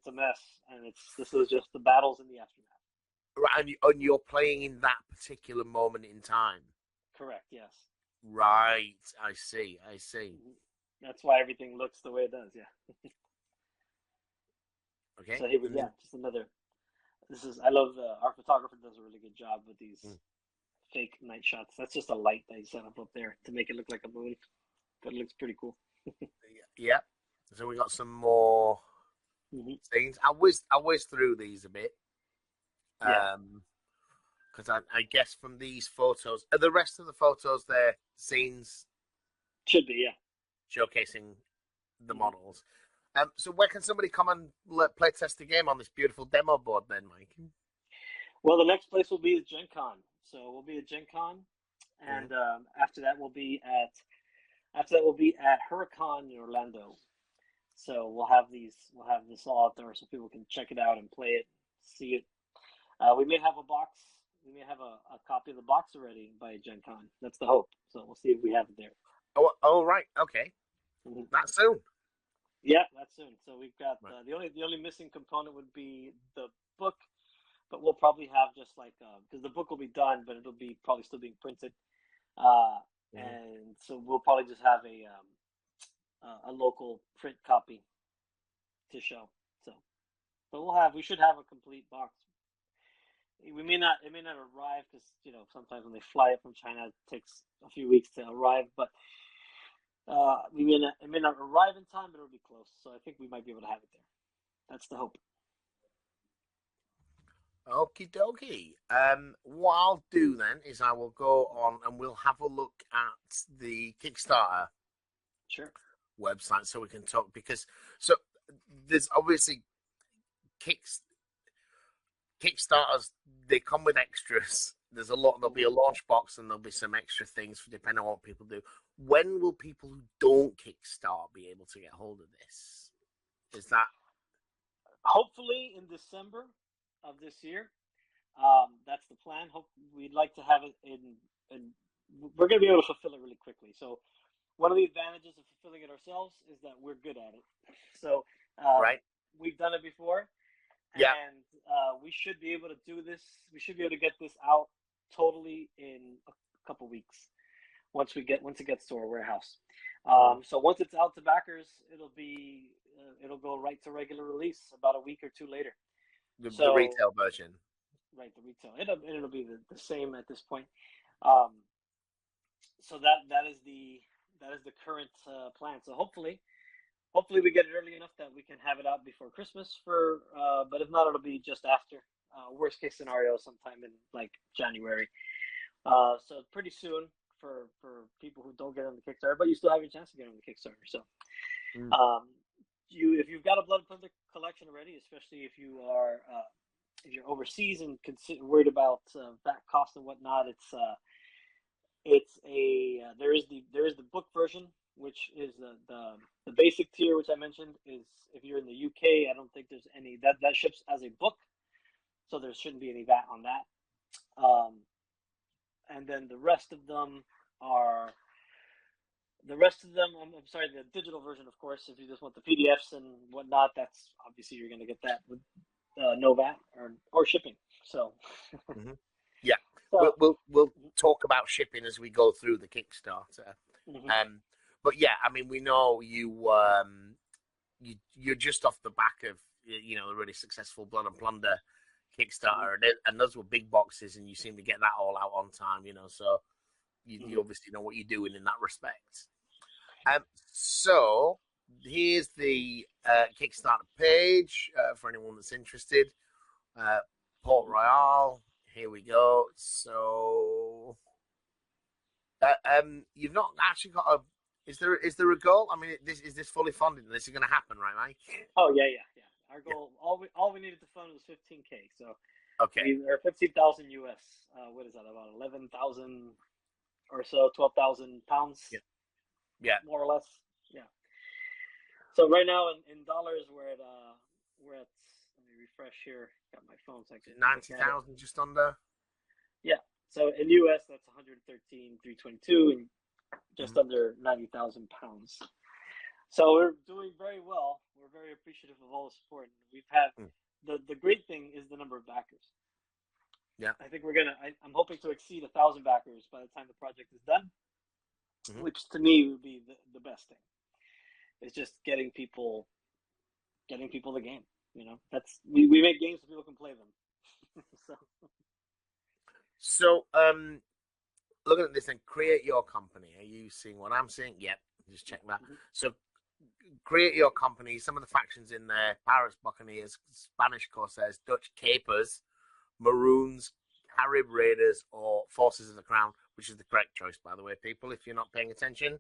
[SPEAKER 2] a mess, and this was just the battles in the aftermath.
[SPEAKER 1] Right, and you're playing in that particular moment in time.
[SPEAKER 2] Correct. Yes.
[SPEAKER 1] Right. I see.
[SPEAKER 2] That's why everything looks the way it does. Yeah.
[SPEAKER 1] Okay.
[SPEAKER 2] So here we go. Just another. I love our photographer does a really good job with these fake night shots. That's just a light that he set up there to make it look like a moon, but it looks pretty cool.
[SPEAKER 1] Yeah. So we got some more things. I whizzed through these a bit. Because I guess from these photos, are the rest of the photos there scenes?
[SPEAKER 2] Should be, yeah.
[SPEAKER 1] Showcasing the models. So where can somebody come and play test the game on this beautiful demo board then, Mike?
[SPEAKER 2] Well, the next place will be at Gen Con. So we'll be at Gen Con, and after that we'll be at Huracan in Orlando. So we'll have this all out there so people can check it out and play it, see it. We may have a box. We may have a copy of the box already by Gen Con. That's the hope. So we'll see if we have it there.
[SPEAKER 1] Oh right. Okay. That soon.
[SPEAKER 2] Yeah, that's soon. So we've got the only missing component would be the book, but we'll probably have just like because the book will be done, but it'll be probably still being printed, and so we'll probably just have a local print copy to show. So, but we should have a complete box. It may not arrive because sometimes when they fly it from China, it takes a few weeks to arrive, but. It may not arrive in time, but it'll be close. So I think we might be able to have it there. That's the hope.
[SPEAKER 1] Okie dokie. What I'll do then is I will go on and we'll have a look at the Kickstarter website so we can talk because there's obviously Kickstarters. They come with extras. There's a lot. There'll be a launch box and there'll be some extra things depending on what people do. When will people who don't Kickstart be able to get hold of this? Is that
[SPEAKER 2] hopefully in December of this year? That's the plan. We'd like to have it in. We're going to be able to fulfill it really quickly. So one of the advantages of fulfilling it ourselves is that we're good at it. So we've done it before.
[SPEAKER 1] Yeah.
[SPEAKER 2] And we should be able to do this. We should be able to get this out totally in a couple weeks once it gets to our warehouse. So once it's out to backers, it'll go right to regular release about a week or two later.
[SPEAKER 1] The retail version.
[SPEAKER 2] Right, the retail. It'll be the same at this point. So that is the current plan. So hopefully we get it early enough that we can have it out before Christmas but if not, it'll be just after. Worst case scenario, sometime in like January. So pretty soon for people who don't get on the Kickstarter, but you still have your chance to get on the Kickstarter. So, if you've got a Blood Plunder collection already, especially if you're overseas and worried about that cost and whatnot, there is the book version, which is the basic tier, which I mentioned is if you're in the UK. I don't think there's any that ships as a book, so there shouldn't be any VAT on that. And then the rest of them are The rest of them, I'm sorry, the digital version, of course. If you just want the PDFs and whatnot, that's obviously you're going to get that with no VAT or shipping. So,
[SPEAKER 1] Mm-hmm. Yeah,
[SPEAKER 2] so
[SPEAKER 1] we'll talk about shipping as we go through the Kickstarter.
[SPEAKER 2] mm-hmm.
[SPEAKER 1] But yeah, I mean, we know you're just off the back of a really successful Blood and Plunder Kickstarter, and those were big boxes, and you seem to get that all out on time. So you obviously know what you're doing in that respect. So here's the Kickstarter page for anyone that's interested. Port Royal. Here we go. So you've not actually got a. Is there a goal? I mean, is this fully funded? This is going to happen, right, Mike?
[SPEAKER 2] Oh yeah. Our goal, all we needed to fund was 15K. So
[SPEAKER 1] Okay.
[SPEAKER 2] or 15,000 US. What is that? About 11,000 or so, 12,000 pounds.
[SPEAKER 1] Yeah.
[SPEAKER 2] More or less. Yeah. So right now in dollars, we're at let me refresh here. Got my phone so I can
[SPEAKER 1] 90,000, just under.
[SPEAKER 2] Yeah. So in US, that's 113,322 and just under 90,000 pounds. So we're doing very well. We're very appreciative of all the support. We've had the great thing is the number of backers.
[SPEAKER 1] Yeah.
[SPEAKER 2] I think I'm hoping to exceed 1,000 backers by the time the project is done, which to me would be the best thing. It's just getting people the game. That's we make games so people can play them.
[SPEAKER 1] So looking at this and create your company. Are you seeing what I'm seeing? Yep. Just check that. So create your company. Some of the factions in there: Pirates, Buccaneers, Spanish Corsairs, Dutch Capers, Maroons, Carib Raiders, or Forces of the Crown, which is the correct choice, by the way, people, if you're not paying attention.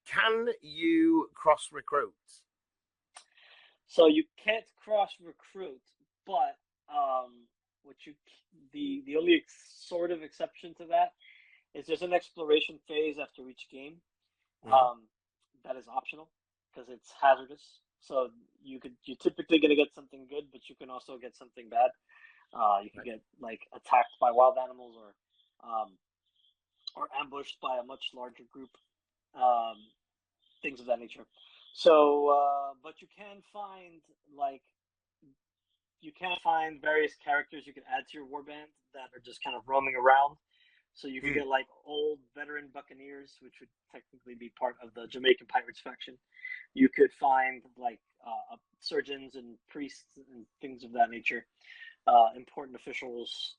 [SPEAKER 1] Can you cross recruit?
[SPEAKER 2] So you can't cross recruit, but the only sort of exception to that is there's an exploration phase after each game. That is optional because it's hazardous. So you're typically going to get something good, but you can also get something bad. You can get like attacked by wild animals or ambushed by a much larger group, things of that nature. So, but you can find various characters you can add to your warband that are just kind of roaming around. So you can get like old veteran buccaneers, which would technically be part of the Jamaican Pirates faction. You could find like surgeons and priests and things of that nature, important officials,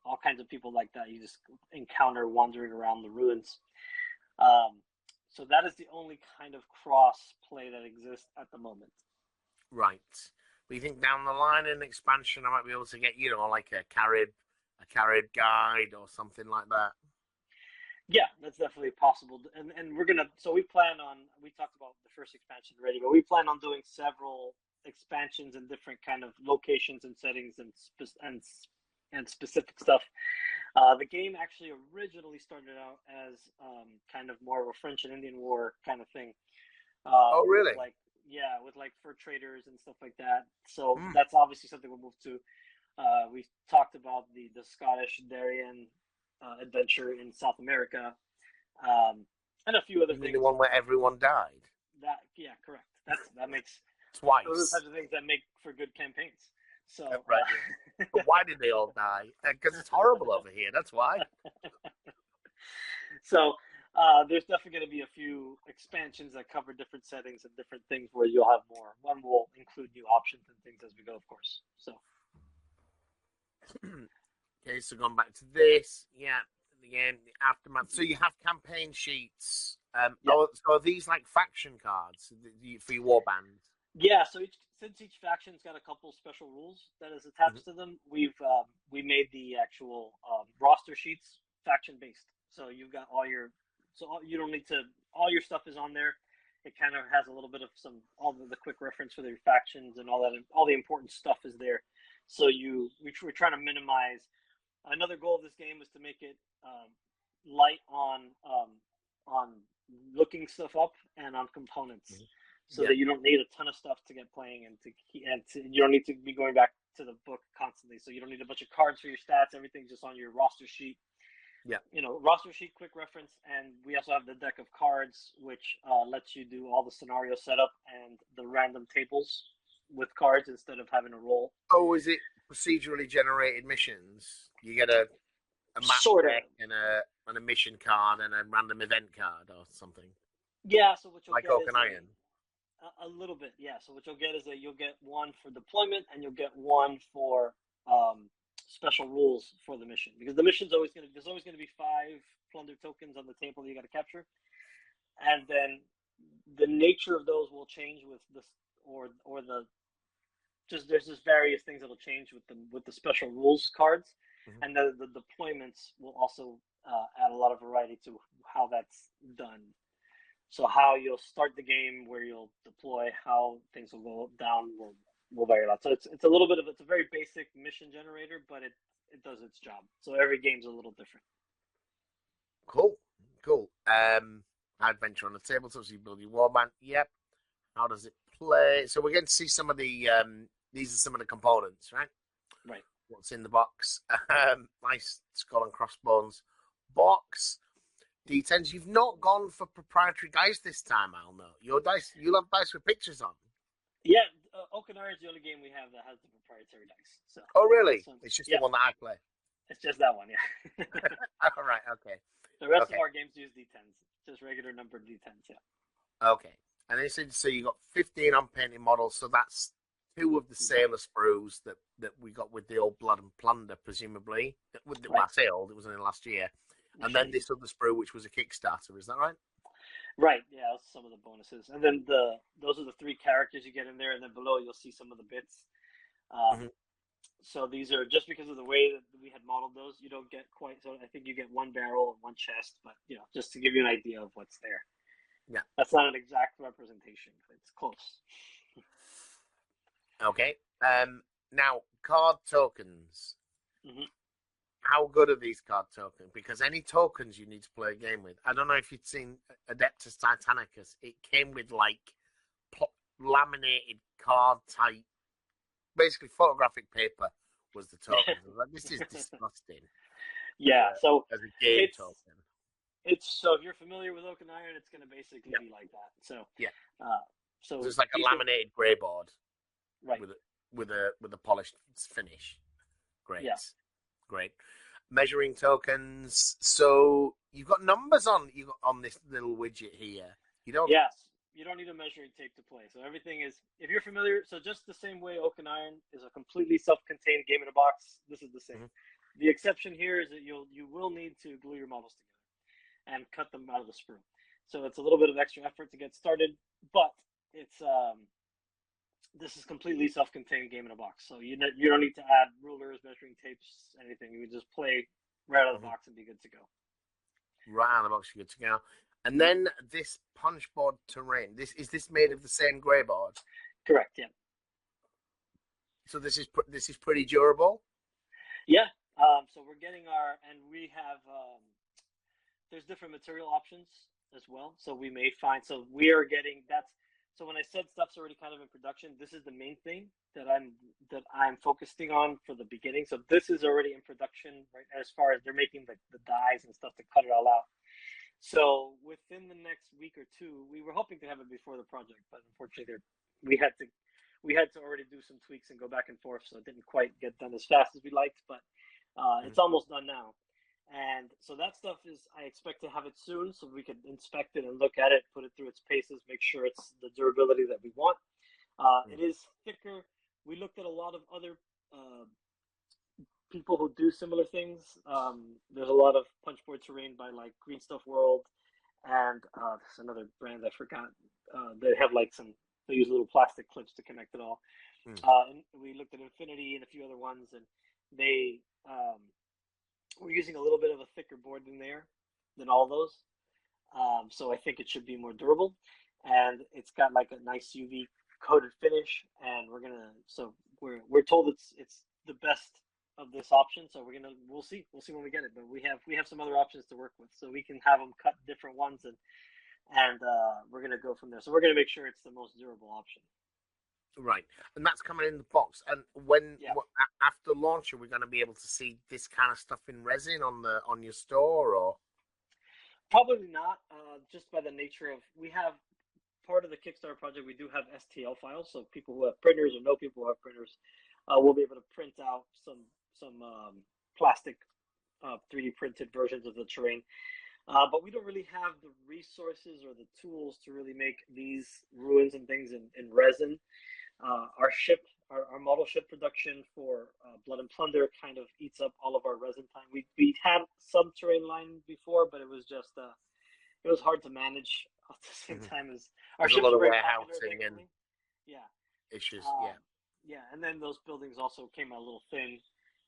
[SPEAKER 2] all kinds of people like that you just encounter wandering around the ruins. So that is the only kind of cross play that exists at the moment.
[SPEAKER 1] Right. But you think down the line in expansion, I might be able to get like a Carib guide or something like that?
[SPEAKER 2] Yeah, that's definitely possible. And we're gonna. So we talked about the first expansion already, but we plan on doing several expansions in different kind of locations and settings and specific stuff. The game actually originally started out as kind of more of a French and Indian War kind of thing.
[SPEAKER 1] Oh, really?
[SPEAKER 2] With like fur traders and stuff like that. So that's obviously something we'll move to. We talked about the Scottish Darien adventure in South America, and a few other things.
[SPEAKER 1] The one where everyone died?
[SPEAKER 2] Correct. That makes
[SPEAKER 1] twice.
[SPEAKER 2] Those are the types of things that make for good campaigns. So
[SPEAKER 1] right. But why did they all die? Because it's horrible over here. That's why.
[SPEAKER 2] So there's definitely going to be a few expansions that cover different settings and different things where you'll have more. One will include new options and things as we go, of course. So.
[SPEAKER 1] Okay, so going back to this, again, the aftermath. So you have campaign sheets. So are these like faction cards for your warband?
[SPEAKER 2] Yeah. So since each faction's got a couple special rules that is attached to them, we made the actual roster sheets faction based. So you've got you don't need to. All your stuff is on there. It kind of has a little bit of all the quick reference for their factions and all that. All the important stuff is there. So we're trying to minimize. Another goal of this game is to make it light on looking stuff up and on components, so that you don't need a ton of stuff to get playing and you don't need to be going back to the book constantly. So you don't need a bunch of cards for your stats. Everything's just on your roster sheet.
[SPEAKER 1] Yeah.
[SPEAKER 2] Roster sheet, quick reference, and we also have the deck of cards, which lets you do all the scenario setup and the random tables with cards instead of having to roll.
[SPEAKER 1] Oh, is it procedurally generated missions? You get a map
[SPEAKER 2] Sort of.
[SPEAKER 1] deck and a mission card and a random event card or something.
[SPEAKER 2] Yeah. So what you'll
[SPEAKER 1] Like
[SPEAKER 2] get
[SPEAKER 1] Oak
[SPEAKER 2] is
[SPEAKER 1] and Iron.
[SPEAKER 2] a little bit. Yeah. So what you'll get is you'll get one for deployment and you'll get one for special rules for the mission, because the mission's there's always gonna be 5 plunder tokens on the table that you got to capture, and then the nature of those will change with this or the there's just various things that'll change with the special rules cards,
[SPEAKER 1] Mm-hmm.
[SPEAKER 2] and the deployments will also add a lot of variety to how that's done. So how you'll start the game, where you'll deploy, how things will go down will vary a lot. So it's a little bit of it's a very basic mission generator, but it does its job. So every game's a little different.
[SPEAKER 1] Cool. Adventure on the tabletop, so you build your warband. Yep. How does it play? So we're going to see some of the these are some of the components, right?
[SPEAKER 2] Right.
[SPEAKER 1] What's in the box? Nice skull and crossbones box. D10s. You've not gone for proprietary dice this time, Al. No, your dice. You'll have dice with pictures on.
[SPEAKER 2] Yeah, Oak and Iron is the only game we have that has the proprietary dice. So.
[SPEAKER 1] Oh, really? It's just the one that I play.
[SPEAKER 2] It's just that one, yeah.
[SPEAKER 1] All right. Okay.
[SPEAKER 2] The rest of our games use D10s, just regular numbered D10s. Yeah.
[SPEAKER 1] Okay. And then so you got 15 unpainted models. So that's 2 of the sailor sprues that we got with the old Blood and Plunder, presumably. Well, I say old, it was only last year. And then this other sprue, which was a Kickstarter, is that right?
[SPEAKER 2] Right, yeah, that's some of the bonuses. And then those are the 3 characters you get in there, and then below you'll see some of the bits. So these are, just because of the way that we had modeled those, you don't get quite, so I think you get 1 barrel and 1 chest, but, just to give you an idea of what's there.
[SPEAKER 1] Yeah.
[SPEAKER 2] That's not an exact representation, but it's close.
[SPEAKER 1] Okay. Now, card tokens.
[SPEAKER 2] Mm-hmm.
[SPEAKER 1] How good are these card tokens? Because any tokens you need to play a game with. I don't know if you'd seen Adeptus Titanicus. It came with like laminated card type, basically photographic paper was the token. Like, this is disgusting.
[SPEAKER 2] Yeah, so
[SPEAKER 1] as a game token.
[SPEAKER 2] So if you're familiar with Oak and Iron, it's going to basically be like that. So
[SPEAKER 1] yeah.
[SPEAKER 2] So
[SPEAKER 1] it's like a laminated grey board,
[SPEAKER 2] right?
[SPEAKER 1] With a polished finish. Great.
[SPEAKER 2] Yeah.
[SPEAKER 1] Great. Measuring tokens. So you've got numbers on this little widget here. You don't.
[SPEAKER 2] Yes. You don't need a measuring tape to play. So everything is, if you're familiar, so just the same way Oak and Iron is a completely self-contained game in a box, this is the same. Mm-hmm. The exception here is that you will need to glue your models together and cut them out of the sprue. So it's a little bit of extra effort to get started, but it's this is completely self-contained game in a box. So you don't need to add rulers, measuring tapes, anything. You can just play right out of the box and be good to go.
[SPEAKER 1] Right out of the box, you're good to go. And then this punchboard terrain. Is this made of the same grey board?
[SPEAKER 2] Correct. Yeah.
[SPEAKER 1] So this is pretty durable.
[SPEAKER 2] Yeah. So we're getting and we have there's different material options as well. So we may find we are getting So when I said stuff's already kind of in production, this is the main thing that I'm focusing on for the beginning. So this is already in production, right? As far as they're making the dies and stuff to cut it all out. So within the next week or 2, we were hoping to have it before the project, but unfortunately, we had to already do some tweaks and go back and forth, so it didn't quite get done as fast as we liked. But it's almost done now, and so that stuff I expect to have it soon, so we could inspect it and look at it, put it through its paces, make sure it's the durability that we want. It is thicker. We looked at a lot of other people who do similar things. There's a lot of punchboard terrain by like Green Stuff World, and there's another brand I forgot. They have they use little plastic clips to connect it all. And we looked at Infinity and a few other ones, and they were using a little bit of a thicker board than all those. So I think it should be more durable, and it's got like a nice UV coated finish, and we're told it's the best of this option, so we'll see when we get it, but we have some other options to work with, so we can have them cut different ones, and we're gonna go from there. So we're gonna make sure it's the most durable option.
[SPEAKER 1] Right, and that's coming in the box. And when
[SPEAKER 2] Yeah.
[SPEAKER 1] after launch, are we going to be able to see this kind of stuff in resin on your store, or?
[SPEAKER 2] Probably not, just by the nature of we have part of the Kickstarter project. We do have STL files, so people who have printers or know people who have printers will be able to print out some plastic 3D printed versions of the terrain. But we don't really have the resources or the tools to really make these ruins and things in resin. Our model ship production for Blood and Plunder kind of eats up all of our resin time. We had some terrain line before, but it was just it was hard to manage at the same time as our
[SPEAKER 1] There's a
[SPEAKER 2] ships
[SPEAKER 1] lot
[SPEAKER 2] are
[SPEAKER 1] of
[SPEAKER 2] very popular,
[SPEAKER 1] warehousing and
[SPEAKER 2] thankfully. Yeah,
[SPEAKER 1] issues. Yeah.
[SPEAKER 2] yeah, and then those buildings also came out a little thin,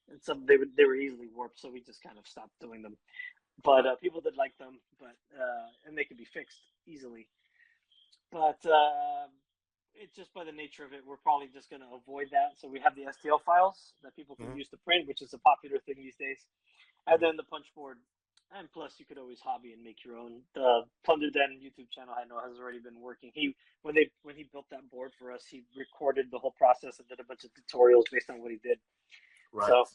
[SPEAKER 2] and some they were easily warped, so we just kind of stopped doing them. But people did like them, but and they could be fixed easily. But it's just by the nature of it, we're probably just going to avoid that. So we have the STL files that people can
[SPEAKER 1] Mm-hmm.
[SPEAKER 2] use to print, which is a popular thing these days, and then the punch board. And plus, you could always hobby and make your own. The Plunder Den YouTube channel I know has already been working. When he built that board for us, he recorded the whole process and did a bunch of tutorials based on what he did.
[SPEAKER 1] Right.
[SPEAKER 2] So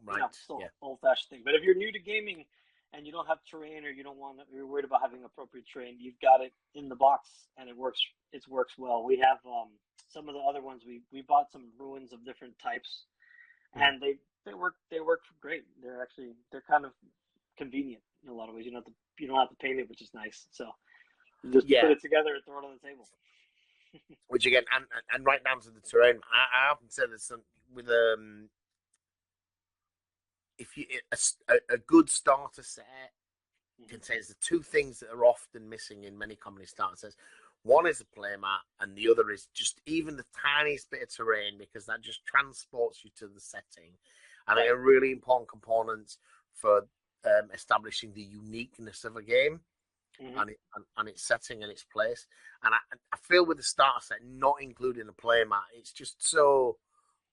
[SPEAKER 1] Right.
[SPEAKER 2] still
[SPEAKER 1] Yeah.
[SPEAKER 2] old-fashioned thing. But if you're new to gaming and you don't have terrain, or you're worried about having appropriate terrain, you've got it in the box and it works. It works well. We have some of the other ones. We bought some ruins of different types, and they work great. They're kind of convenient in a lot of ways. You don't have to paint it, which is nice. So you just put it together and throw it on the table.
[SPEAKER 1] Which again, and right down to the terrain. I often say this with if you a good starter set contains the two things that are often missing in many company starter sets. One is a playmat, and the other is just even the tiniest bit of terrain, because that just transports you to the setting. I think a really important component for establishing the uniqueness of a game and its setting and its place. And I feel with the starter set, not including a playmat, it's just so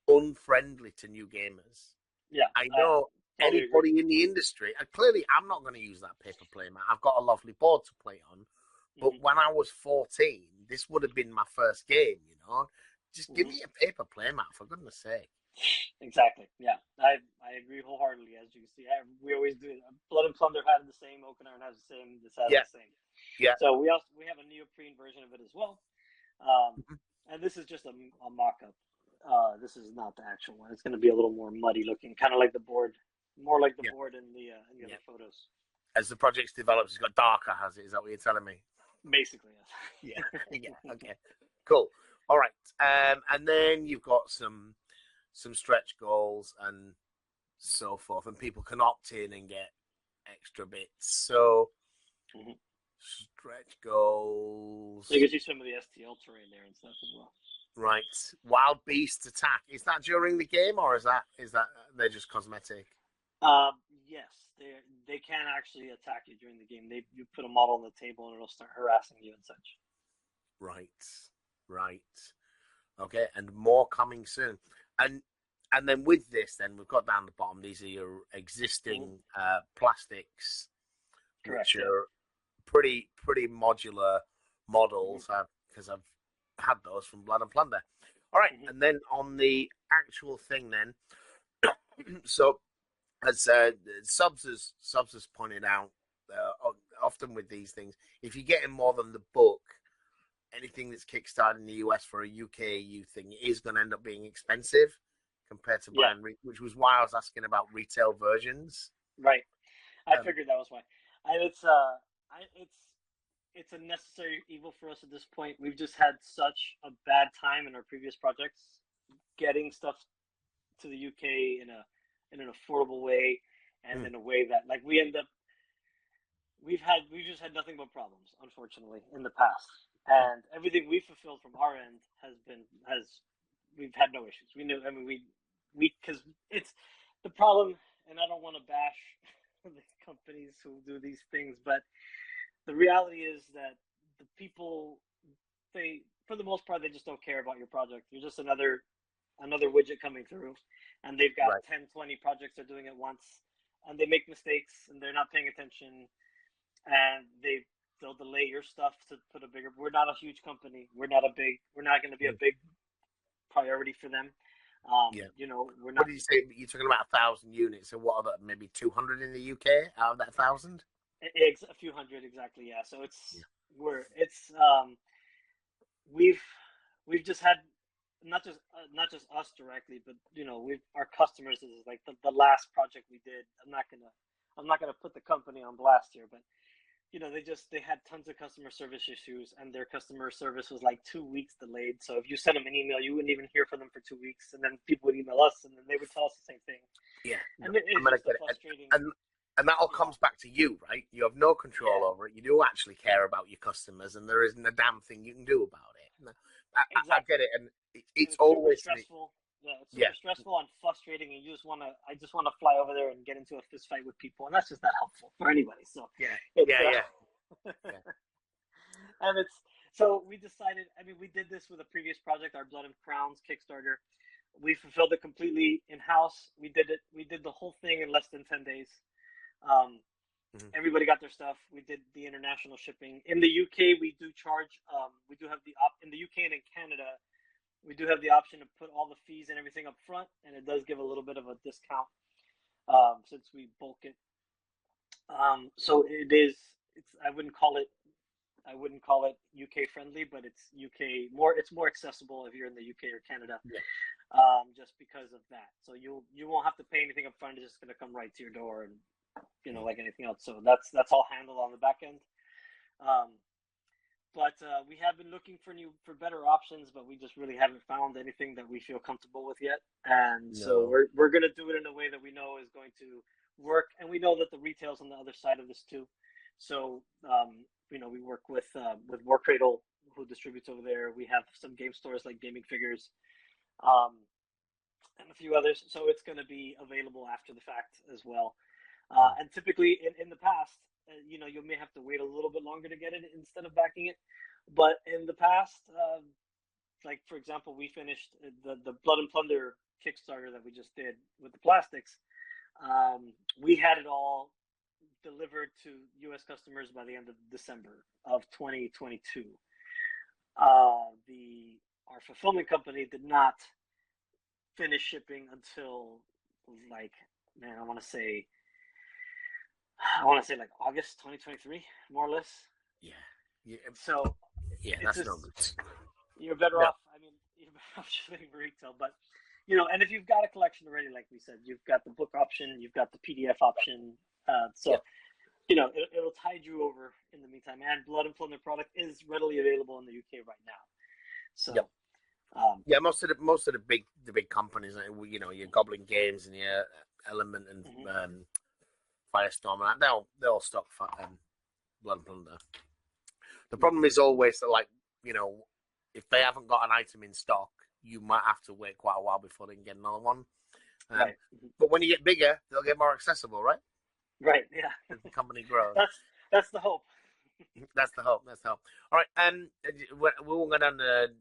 [SPEAKER 1] unfriendly to new gamers.
[SPEAKER 2] Yeah,
[SPEAKER 1] I know
[SPEAKER 2] totally
[SPEAKER 1] anybody
[SPEAKER 2] agree.
[SPEAKER 1] in the industry, clearly I'm not going to use that paper playmat. I've got a lovely board to play on. But when I was 14, this would have been my first game, Just give me a paper playmat, for goodness sake.
[SPEAKER 2] Exactly. Yeah, I agree wholeheartedly. As you can see, we always do. Blood and Plunder had the same. Oaken Iron has the same. This has the same.
[SPEAKER 1] Yeah.
[SPEAKER 2] So we have a neoprene version of it as well, and this is just a mock-up. This is not the actual one. It's going to be a little more muddy looking, kind of like the board, more like the board in the other photos.
[SPEAKER 1] As the project's developed, it's got darker, has it? Is that what you're telling me?
[SPEAKER 2] Basically,
[SPEAKER 1] yes. Yeah. Okay. Cool. All right. And then you've got some stretch goals and so forth, and people can opt in and get extra bits. So stretch goals.
[SPEAKER 2] You can see some of the STL terrain there and stuff as well.
[SPEAKER 1] Right. Wild Beast Attack. Is that during the game, or is that they're just cosmetic?
[SPEAKER 2] Yes, they can actually attack you during the game. You put a model on the table and it'll start harassing you and such.
[SPEAKER 1] Right. Okay, and more coming soon. And then with this, then we've got down the bottom. These are your existing plastics,
[SPEAKER 2] correct,
[SPEAKER 1] which are pretty modular models, because I've had those from Blood and Plunder. All right, and then on the actual thing, then, so as Subs has pointed out, often with these things, if you're getting more than the book, anything that's kickstarted in the US for a UK EU thing is going to end up being expensive compared to buying, which was why I was asking about retail versions.
[SPEAKER 2] Right, I figured that was why, and it's a necessary evil for us at this point. We've just had such a bad time in our previous projects getting stuff to the UK in an affordable way, and in a way that we've just had nothing but problems, unfortunately, in the past. And everything we fulfilled from our end we've had no issues. Because it's the problem, and I don't want to bash the companies who do these things, but the reality is that the people, for the most part, they just don't care about your project. You're just another widget coming through, and they've got 10, 20 projects they're doing at once, and they make mistakes, and they're not paying attention, and they'll delay your stuff to put a bigger. We're not a huge company. We're not going to be a big priority for them. You know, we're not.
[SPEAKER 1] What did you say? You're talking about 1,000 units. So what are that? Maybe 200 in the UK out of that 1,000?
[SPEAKER 2] A few hundred exactly. Yeah. So we've just had not just us directly, but you know, our customers is like the last project we did. I'm not gonna put the company on blast here, but you know, they had tons of customer service issues, and their customer service was like 2 weeks delayed. So if you sent them an email, you wouldn't even hear from them for 2 weeks, and then people would email us, and then they would tell us the same thing.
[SPEAKER 1] Yeah,
[SPEAKER 2] and it's just a frustrating.
[SPEAKER 1] And that all comes back to you, right? You have no control over it. You do actually care about your customers, and there isn't a damn thing you can do about it. I get it, and it's always
[SPEAKER 2] stressful. Yeah, it's super stressful and frustrating, and I just want to fly over there and get into a fist fight with people, and that's just not helpful for anybody. So
[SPEAKER 1] yeah.
[SPEAKER 2] And so we decided. I mean, we did this with a previous project, our Blood and Crowns Kickstarter. We fulfilled it completely in house. We did it. We did the whole thing in less than 10 days. Everybody got their stuff. We did the international shipping. In the UK, we do charge. We do have in the UK and in Canada, we do have the option to put all the fees and everything up front, and it does give a little bit of a discount since we bulk it. So it is. I wouldn't call it UK friendly, but it's UK more. It's more accessible if you're in the UK or Canada, just because of that. So you won't have to pay anything up front. It's just going to come right to your door, and you know, like anything else. So that's all handled on the back end. But we have been looking for better options, but we just really haven't found anything that we feel comfortable with yet. And so we're going to do it in a way that we know is going to work, and we know that the retail's on the other side of this too. So you know, we work with War Cradle, who distributes over there. We have some game stores like Gaming Figures, and a few others. So it's going to be available after the fact as well. And typically in the past, you know, you may have to wait a little bit longer to get it instead of backing it. But in the past, like for example, we finished the Blood and Plunder Kickstarter that we just did with the plastics. We had it all delivered to U.S. customers by the end of December of 2022. Our fulfillment company did not finish shipping until I want to say like August 2023, more or less.
[SPEAKER 1] Yeah.
[SPEAKER 2] So
[SPEAKER 1] that's no good.
[SPEAKER 2] You're better off. I mean, you're better off just waiting for retail, but you know, and if you've got a collection already, like we said, you've got the book option, you've got the PDF option. You know, it'll tide you over in the meantime. And Blood and Plunder product is readily available in the UK right now. So.
[SPEAKER 1] Most of the big companies, you know, your Goblin Games and your Element and Firestorm, and they'll stock Blood and Plunder. The problem is always that, like, you know, if they haven't got an item in stock, you might have to wait quite a while before they can get another one.
[SPEAKER 2] Right.
[SPEAKER 1] But when you get bigger, they'll get more accessible, right?
[SPEAKER 2] Right. Yeah.
[SPEAKER 1] As the company grows.
[SPEAKER 2] That's the hope.
[SPEAKER 1] That's the hope. All right. We won't go down to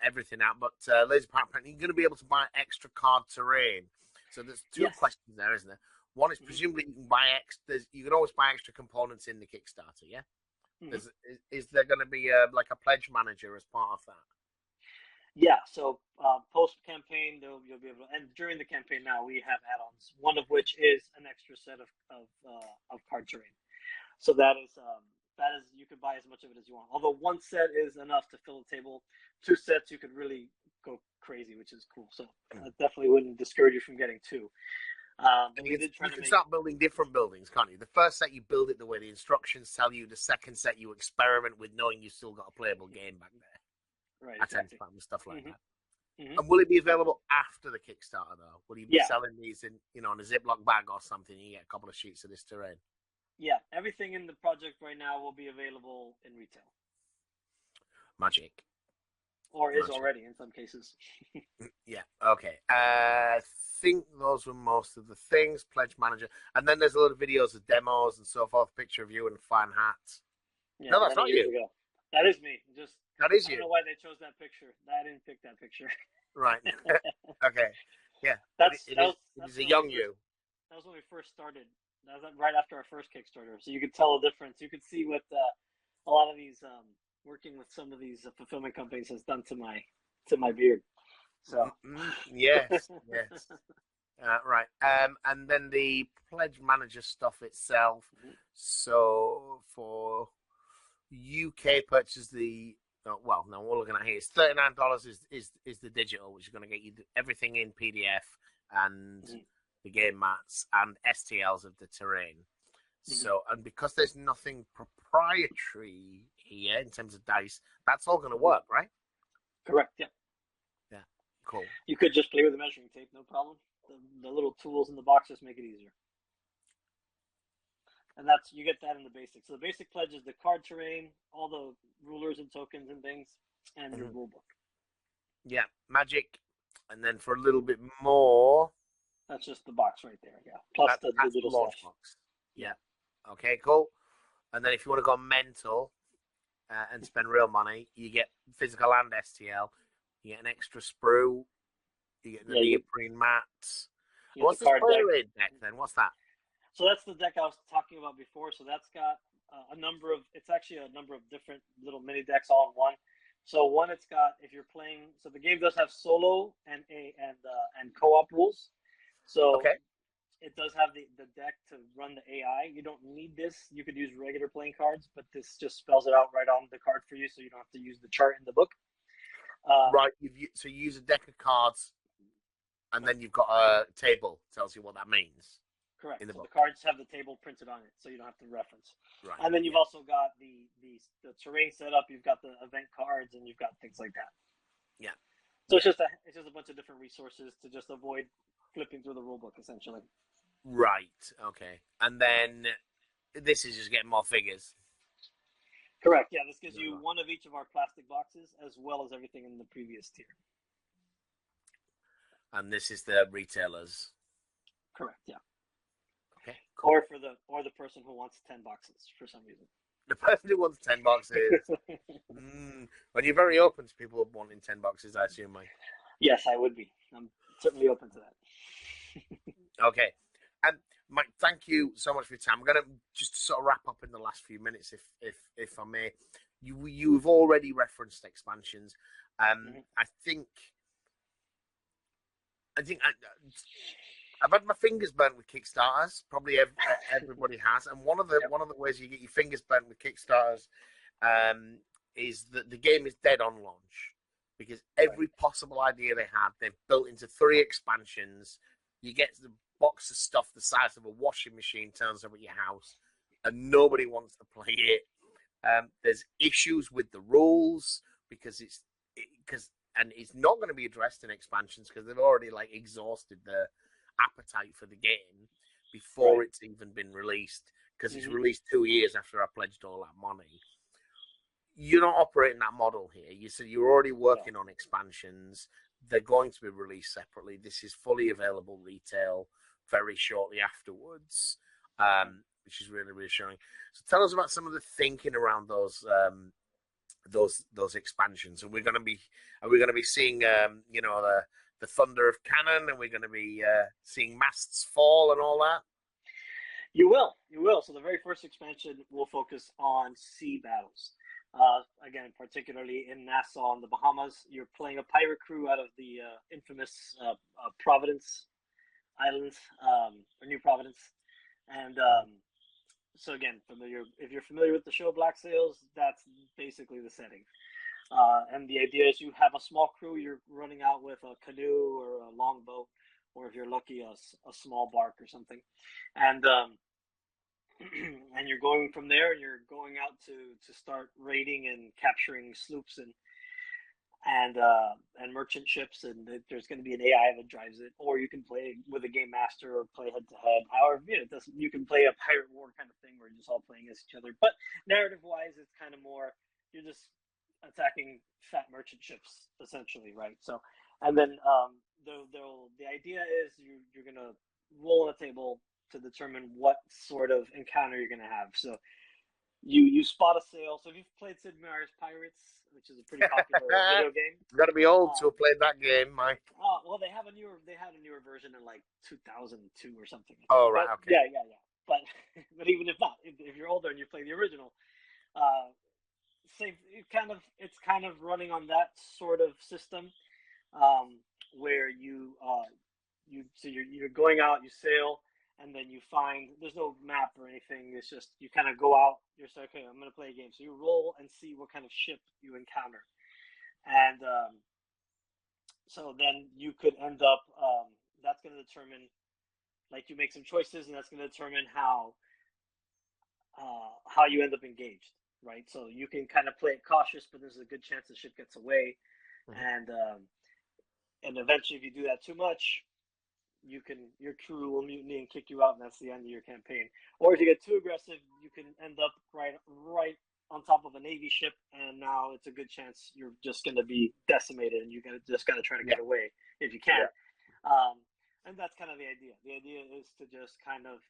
[SPEAKER 1] everything out, but Laser Park, you're going to be able to buy extra card terrain. So there's two questions there, isn't there? One is presumably you can buy you can always buy extra components in the Kickstarter, yeah? Is there going to be a pledge manager as part of that?
[SPEAKER 2] Yeah, so post campaign, you'll be able to, and during the campaign now we have add-ons. One of which is an extra set of card terrain. So that is you can buy as much of it as you want. Although one set is enough to fill a table, 2 sets you could really go crazy, which is cool. So I definitely wouldn't discourage you from getting 2.
[SPEAKER 1] And you can start building different buildings, can't you? The first set you build it the way the instructions tell you. The second set you experiment with, knowing you still got a playable game back there.
[SPEAKER 2] Right,
[SPEAKER 1] exactly. Stuff like that. And will it be available after the Kickstarter though? Will you be selling these in in a Ziploc bag or something? You get a couple of sheets of this terrain.
[SPEAKER 2] Yeah, everything in the project right now will be available in retail.
[SPEAKER 1] Magic.
[SPEAKER 2] Or is already in some cases.
[SPEAKER 1] Yeah. Okay. I think those were most of the things. Pledge manager, and then there's a lot of videos of demos and so forth. Picture of you in fine hats.
[SPEAKER 2] Yeah,
[SPEAKER 1] no, that's not you.
[SPEAKER 2] Ago. That is me.
[SPEAKER 1] That is you.
[SPEAKER 2] I don't know why they chose that picture. I didn't pick that picture.
[SPEAKER 1] Right. Okay. Yeah. It is a young you.
[SPEAKER 2] That was when we first started That was right after our first Kickstarter, so you could tell the difference. You could see what a lot of these working with some of these fulfillment companies has done to my beard. So
[SPEAKER 1] yes, yes. Right. And then the pledge manager stuff itself. So for UK purchase, well, no, we're looking at here is $39 is the digital, which is going to get you everything in PDF and the game mats and STLs of the terrain. So, and because there's nothing proprietary here in terms of dice, that's all going to work, right?
[SPEAKER 2] Correct. Yeah.
[SPEAKER 1] Yeah. Cool.
[SPEAKER 2] You could just play with the measuring tape, no problem. The little tools in the box just make it easier. And you get that in the basic. So the basic pledge is the card terrain, all the rulers and tokens and things, and your rule book.
[SPEAKER 1] Yeah, magic. And then for a little bit more,
[SPEAKER 2] that's just the box right there. Yeah, plus the digital stuff.
[SPEAKER 1] Box. Yeah. Okay, cool. And then if you want to go mental and spend real money, you get physical and STL. You get an extra sprue. You get the neoprene mats. What's the spray deck then? What's that?
[SPEAKER 2] So that's the deck I was talking about before. So that's got it's actually a number of different little mini decks all in one. So one, it's got, if you're playing, so the game does have solo and co-op rules. So it does have the deck to run the AI. You don't need this. You could use regular playing cards, but this just spells it out right on the card for you, so you don't have to use the chart in the book.
[SPEAKER 1] Right. So you use a deck of cards, and then you've got a table tells you what that means.
[SPEAKER 2] Correct. In the book. The cards have the table printed on it, so you don't have to reference. Right. And then you've also got the terrain set up. You've got the event cards, and you've got things like that.
[SPEAKER 1] Yeah.
[SPEAKER 2] So it's just a bunch of different resources to just avoid flipping through the rule book, essentially.
[SPEAKER 1] Right. Okay. And then this is just getting more figures.
[SPEAKER 2] Correct. Yeah. This gives you one of each of our plastic boxes, as well as everything in the previous tier.
[SPEAKER 1] And this is the retailers.
[SPEAKER 2] Correct. Yeah.
[SPEAKER 1] Okay. Cool.
[SPEAKER 2] Or the person who wants 10 boxes for some reason.
[SPEAKER 1] The person who wants 10 boxes. Well, you're very open to people wanting 10 boxes, I assume, Mike.
[SPEAKER 2] Yes, I would be. I'm certainly open to that.
[SPEAKER 1] Okay. And Mike, thank you so much for your time. I'm going to just sort of wrap up in the last few minutes, if I may. You've already referenced expansions. I think I've had my fingers burnt with Kickstarters. Probably everybody has. And one of the ways you get your fingers burnt with Kickstarters is that the game is dead on launch, because every possible idea they had, they've built into 3 expansions. You get the box of stuff the size of a washing machine turns up at your house, and nobody wants to play it. There's issues with the rules because it's not going to be addressed in expansions because they've already exhausted the appetite for the game before it's even been released, because it's released 2 years after I pledged all that money. You're not operating that model here. You said you're already working on expansions. They're going to be released separately. This is fully available retail very shortly afterwards, which is really reassuring. So tell us about some of the thinking around those expansions. Are we going to be seeing the thunder of cannon? Are we going to be seeing masts fall and all that?
[SPEAKER 2] You will. So the very first expansion will focus on sea battles. Again, particularly in Nassau in the Bahamas, you're playing a pirate crew out of the infamous Providence Islands, or New Providence. And so again, if you're familiar with the show Black Sails, that's basically the setting. And the idea is you have a small crew. You're running out with a canoe or a longboat, or if you're lucky, a small bark or something. And and you're going from there, and you're going out to start raiding and capturing sloops and merchant ships, and there's going to be an AI that drives it, or you can play with a game master or play head to head. However, you can play a pirate war kind of thing where you're just all playing as each other. But narrative wise, it's kind of more you're just attacking fat merchant ships essentially, right? So, and then the idea is you're going to roll on a table to determine what sort of encounter you're going to have. So you spot a sail. So if you've played Sid Meier's Pirates, which is a pretty popular video game,
[SPEAKER 1] you've got to be old to have played that game, Mike.
[SPEAKER 2] Well, they had a newer version in 2002 or something.
[SPEAKER 1] Oh, right, okay.
[SPEAKER 2] Yeah. but but even if not, if you're older and you play the original, uh, same it's kind of running on that sort of system, where you're going out, you sail, and then you find there's no map or anything. It's just you kind of go out. You're like, okay, I'm gonna play a game. So you roll and see what kind of ship you encounter, and so then you could end up. That's gonna determine, like, you make some choices, and that's gonna determine how you end up engaged, right? So you can kind of play it cautious, but there's a good chance the ship gets away,
[SPEAKER 1] Mm-hmm.
[SPEAKER 2] and eventually, if you do that too much, your crew will mutiny and kick you out, and that's the end of your campaign. Or if you get too aggressive, you can end up right on top of a Navy ship, and now it's a good chance you're just going to be decimated, and you just got to try to get away if you can. And that's kind of the idea. The idea is to just kind of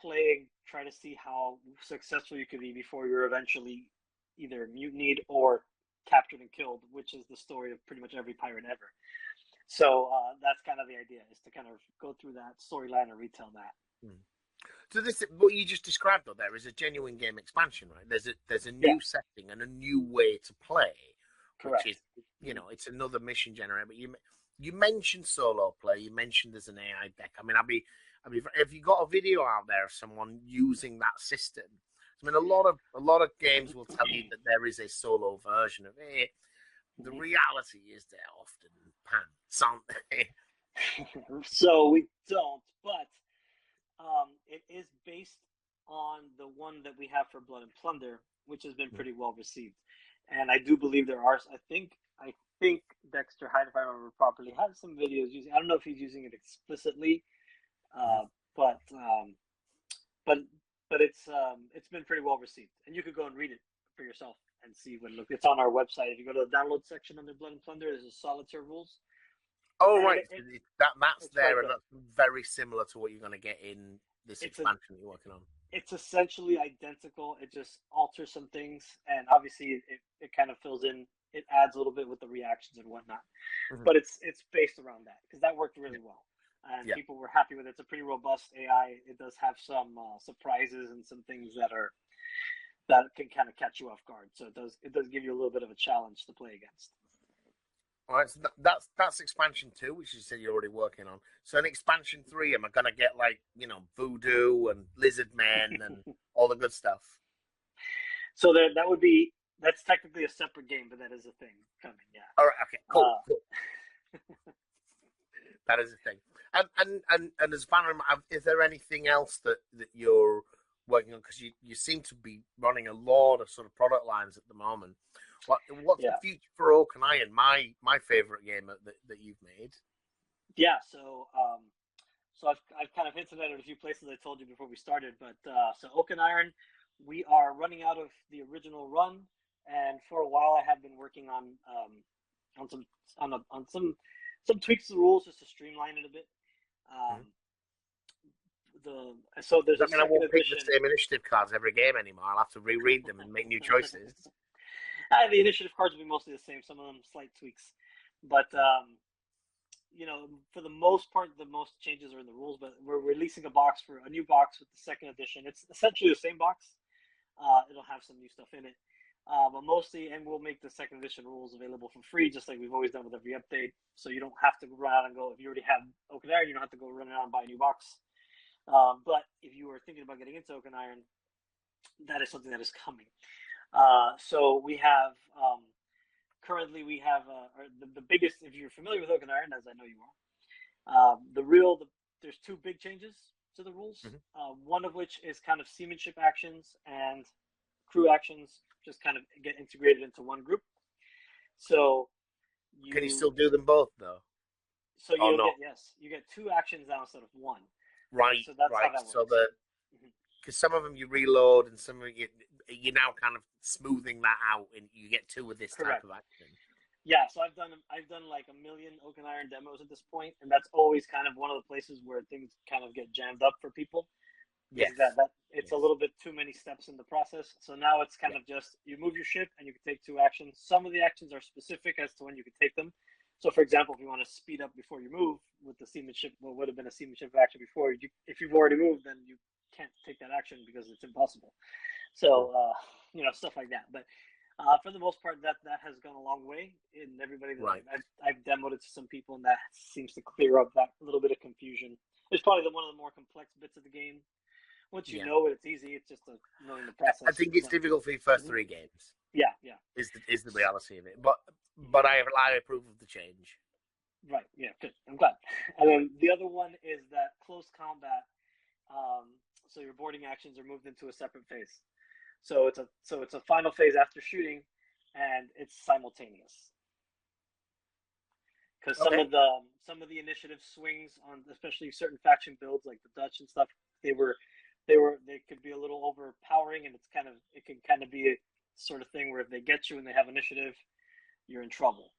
[SPEAKER 2] play and try to see how successful you could be before you're eventually either mutinied or captured and killed, which is the story of pretty much every pirate ever. So that's kind of the idea, is to kind of go through that storyline and retell that.
[SPEAKER 1] So this, what you just described though, there is a genuine game expansion, right? There's a new setting and a new way to play,
[SPEAKER 2] Correct.
[SPEAKER 1] Which is, it's another mission generator. But you mentioned solo play. You mentioned there's an AI deck. I mean, have you got a video out there of someone using that system? I mean, a lot of games will tell you that there is a solo version of it. The reality is they're often pants, aren't they?
[SPEAKER 2] So we don't, but it is based on the one that we have for Blood and Plunder, which has been pretty well received. And I do believe there are. I think Dexter Hyde, if I remember properly, has some videos using. I don't know if he's using it explicitly, but it's been pretty well received, and you could go and read it for yourself and see what it looks. It's on our website. If you go to the download section under Blood and Plunder, there's a solitaire rules.
[SPEAKER 1] Oh, right. That's there,
[SPEAKER 2] right,
[SPEAKER 1] and that's very similar to what you're going to get in this expansion you're working on.
[SPEAKER 2] It's essentially identical. It just alters some things, and obviously it kind of fills in. It adds a little bit with the reactions and whatnot. But it's based around that, because that worked really well. And people were happy with it. It's a pretty robust AI. It does have some surprises and some things that can kind of catch you off guard. So it does give you a little bit of a challenge to play against.
[SPEAKER 1] All right, so that's expansion 2, which you said you're already working on. So in expansion 3, am I going to get voodoo and lizard men and all the good stuff?
[SPEAKER 2] So that's technically a separate game, but that is a thing coming. Yeah.
[SPEAKER 1] All right. Okay. Cool. That is a thing. And as a fan, is there anything else that you're working on? Because you seem to be running a lot of sort of product lines at the moment. What's the future for Oak and Iron? My favorite game that you've made.
[SPEAKER 2] Yeah. So I've kind of hinted at it a few places. I told you before we started, but so Oak and Iron, we are running out of the original run, and for a while I have been working on some tweaks to the rules just to streamline it a bit. There's a second edition.
[SPEAKER 1] I won't pick the same initiative cards every game anymore. I'll have to reread them and make new choices.
[SPEAKER 2] The initiative cards will be mostly the same. Some of them slight tweaks, but for the most part, the most changes are in the rules. But we're releasing a new box with the second edition. It's essentially the same box. It'll have some new stuff in it, but mostly, and we'll make the second edition rules available for free, just like we've always done with every update. So you don't have to run out and go. If you already have Oak and Iron, you don't have to go run out and buy a new box. But if you are thinking about getting into Oak and Iron, that is something that is coming. So we have currently the biggest. If you're familiar with Oak and Iron, as I know you are, there's two big changes to the rules. One of which is kind of seamanship actions and crew actions just kind of get integrated into one group. So
[SPEAKER 1] can you still do them both though?
[SPEAKER 2] So you get two actions now instead of one.
[SPEAKER 1] Right.
[SPEAKER 2] So that's
[SPEAKER 1] right.
[SPEAKER 2] How that works.
[SPEAKER 1] So because some of them you reload and some of you're now kind of smoothing that out and you get two with this type of action.
[SPEAKER 2] Yeah, so I've done like a million Oak and Iron demos at this point, and that's always kind of one of the places where things kind of get jammed up for people.
[SPEAKER 1] Yes.
[SPEAKER 2] It's a little bit too many steps in the process. So now it's kind of just you move your ship and you can take two actions. Some of the actions are specific as to when you can take them. So, for example, if you want to speed up before you move with the seamanship, what would have been a seamanship action before, if you've already moved, then you can't take that action because it's impossible. So stuff like that. But for the most part, that has gone a long way in everybody that I've demoed it to some people, and that seems to clear up that little bit of confusion. It's probably one of the more complex bits of the game. Once you know it, it's easy. It's just knowing the process.
[SPEAKER 1] I think it's difficult for your first 3 games.
[SPEAKER 2] Yeah.
[SPEAKER 1] Is the reality of it, but I approve of the change.
[SPEAKER 2] Right. Yeah. Good. I'm glad. And then the other one is that close combat. So your boarding actions are moved into a separate phase. So it's a final phase after shooting, and it's simultaneous. Because some of the initiative swings on especially certain faction builds like the Dutch and stuff, they could be a little overpowering, and it can kind of be a sort of thing where if they get you and they have initiative, you're in trouble.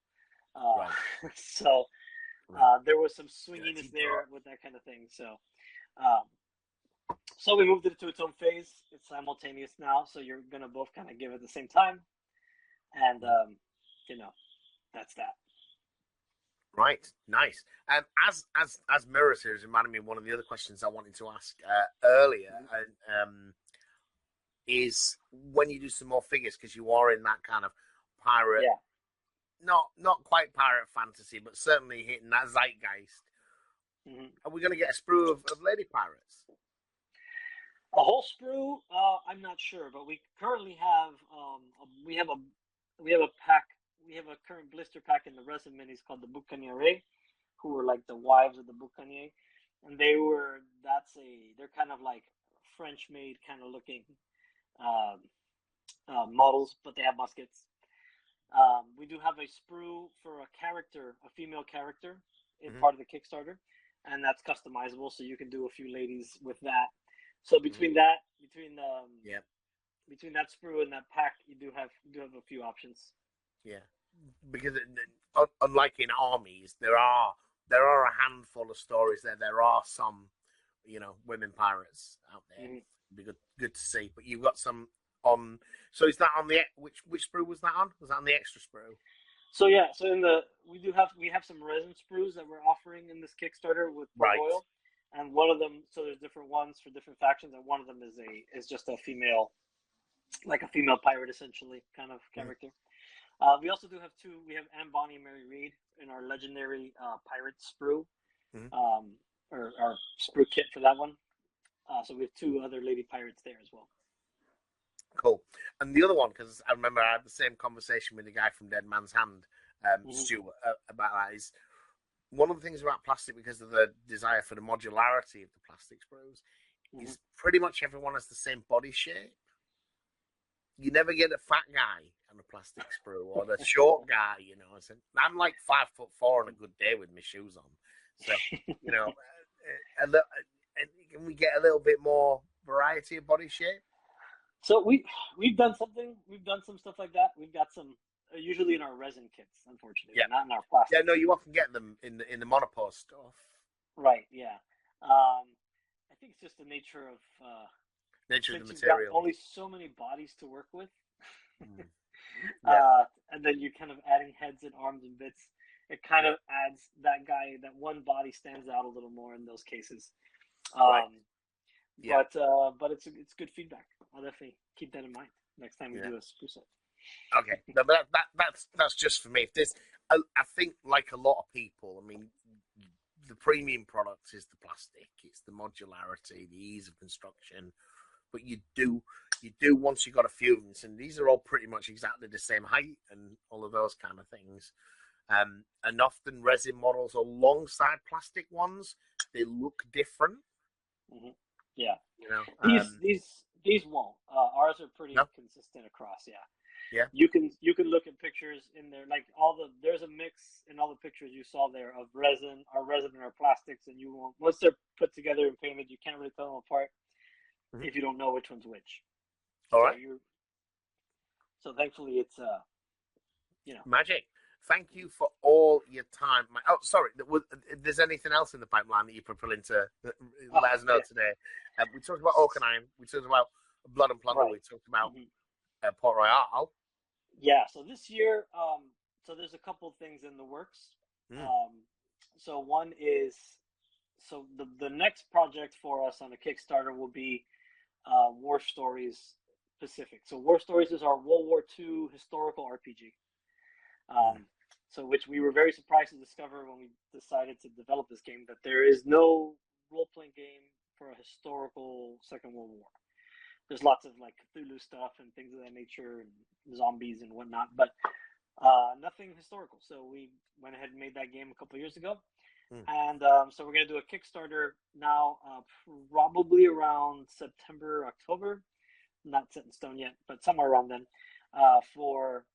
[SPEAKER 2] So there was some swinginess there with that kind of thing. So we moved it to its own phase. It's simultaneous now, so you're gonna both kind of give it at the same time, and that's that.
[SPEAKER 1] Right, nice. As Mirror Series reminded me of one of the other questions I wanted to ask earlier, is when you do some more figures, because you are in that kind of pirate, not quite pirate fantasy, but certainly hitting that zeitgeist. Are we going to get a sprue of lady pirates?
[SPEAKER 2] A whole sprue? I'm not sure, but we currently have we have a pack. We have a current blister pack in the resin minis called the Boucaniere, who were like the wives of the Boucanier, and they're kind of like French made kind of looking models, but they have muskets. We do have a sprue for a female character in part of the Kickstarter, and that's customizable, so you can do a few ladies with that. So between that sprue and that pack, you do have a few options.
[SPEAKER 1] Yeah, because unlike in armies, there are a handful of stories there. There are some, women pirates out there. It'd be good to see. But you've got some on. So is that on the which sprue was that on? Was that on the extra sprue?
[SPEAKER 2] So we have some resin sprues that we're offering in this Kickstarter with Port Royal, and one of them. So there's different ones for different factions, and one of them is just a female, like a female pirate essentially kind of character. We also do have two. We have Anne Bonny and Mary Read in our legendary pirate sprue, or our sprue kit for that one. So we have 2 other lady pirates there as well.
[SPEAKER 1] Cool. And the other one, because I remember I had the same conversation with the guy from Dead Man's Hand, Stuart, about that, is one of the things about plastic, because of the desire for the modularity of the plastic sprues, is pretty much everyone has the same body shape. You never get a fat guy on a plastic sprue or the short guy, So I'm like 5'4" on a good day with my shoes on. So, can we get a little bit more variety of body shape?
[SPEAKER 2] So we've done some stuff like that. We've got some usually in our resin kits, unfortunately, not in our plastic.
[SPEAKER 1] Yeah, no, you often get them in the monopause stuff.
[SPEAKER 2] Right. Yeah. I think it's just the nature of
[SPEAKER 1] the material.
[SPEAKER 2] Got only so many bodies to work with.
[SPEAKER 1] Yeah.
[SPEAKER 2] And then you're kind of adding heads and arms and bits. It kind of adds that one body stands out a little more in those cases. But it's good feedback. I'll definitely keep that in mind next time we do a sprue set.
[SPEAKER 1] Okay, no, but that's just for me. If there's, I think like a lot of people, I mean, the premium product is the plastic, it's the modularity, the ease of construction. But you do once you've got a few of them, and these are all pretty much exactly the same height and all of those kind of things. And often resin models alongside plastic ones, they look different.
[SPEAKER 2] Yeah, these won't. Ours are pretty consistent across. Yeah. You can look at pictures in there, like there's a mix in all the pictures you saw there of our resin and our plastics, and you won't, once they're put together and painted, you can't really tell them apart if you don't know which one's which.
[SPEAKER 1] All right.
[SPEAKER 2] So thankfully it's
[SPEAKER 1] magic. Thank you for all your time. Oh, sorry. If there's anything else in the pipeline that you're propelling to let us know today. We talked about Oak and Iron. We talked about Blood and Plunder. We talked about Port Royal.
[SPEAKER 2] Yeah. So this year, so there's a couple of things in the works. So one is so the next project for us on the Kickstarter will be War Stories Pacific. So War Stories is our World War II historical RPG. So which we were very surprised to discover when we decided to develop this game, that there is no role-playing game for a historical Second World War. There's lots of like Cthulhu stuff and things of that nature and zombies and whatnot, but nothing historical. So we went ahead and made that game a couple of years ago. And so we're going to do a Kickstarter now, probably around September, October. Not set in stone yet, but somewhere around then, for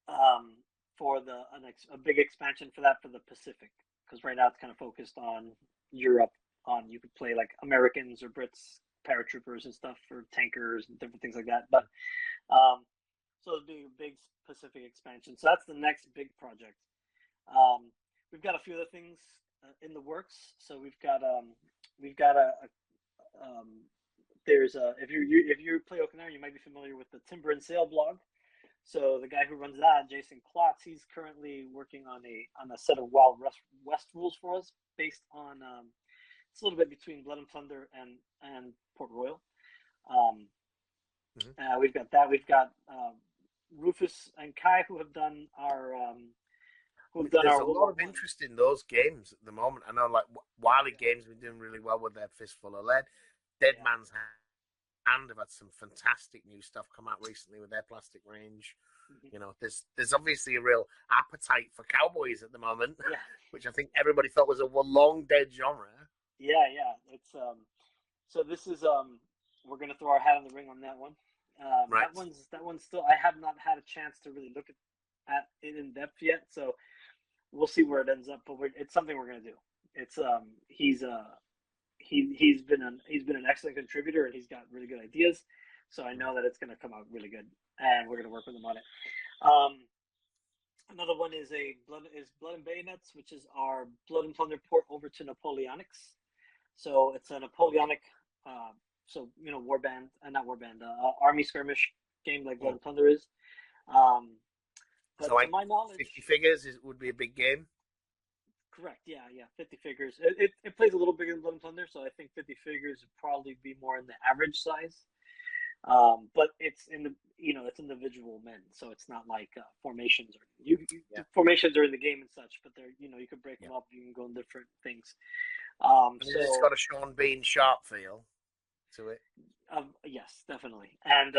[SPEAKER 2] a big expansion for that for the Pacific, because right now it's kind of focused on Europe. You could play like Americans or Brits, paratroopers and stuff, or tankers and different things like that. But so it'll be a big Pacific expansion. So that's the next big project. We've got a few other things in the works. So we've got there's if you play Okinawa, you might be familiar with the Timber and Sail blog. So the guy who runs that, Jason Klotz, he's currently working on a set of Wild West rules for us, based on it's a little bit between Blood and Plunder and Port Royal. We've got that. We've got Rufus and Kai, who have done our
[SPEAKER 1] There's a lot of interest in those games at the moment. I know, like Wiley Games have been doing really well with their Fistful of Lead. Dead Man's Hand have had some fantastic new stuff come out recently with their plastic range. You know, there's obviously a real appetite for cowboys at the moment, which I think everybody thought was a long dead genre.
[SPEAKER 2] Yeah. It's so this is we're gonna throw our hat in the ring on that one. Right. That one's still, I have not had a chance to really look at it in depth yet, so we'll see where it ends up. But it's something we're gonna do. It's he's been an excellent contributor, and he's got really good ideas. So I know that it's gonna come out really good, and we're gonna work with him on it. Another one is Blood and Bayonets, which is our Blood and Plunder port over to Napoleonics. So it's a Napoleonic, warband, not warband, army skirmish game like Blood and Plunder is. But so, like, to my knowledge,
[SPEAKER 1] 50 figures would be a big game.
[SPEAKER 2] Correct. Yeah. 50 figures. It plays a little bigger than Blood and Plunder, so I think 50 figures would probably be more in the average size. But it's it's individual men, so it's not like formations or formations are in the game and such. But they're you could break them up. You can go in different things.
[SPEAKER 1] So it's got a Sean Bean Sharp feel to it.
[SPEAKER 2] Yes, definitely, and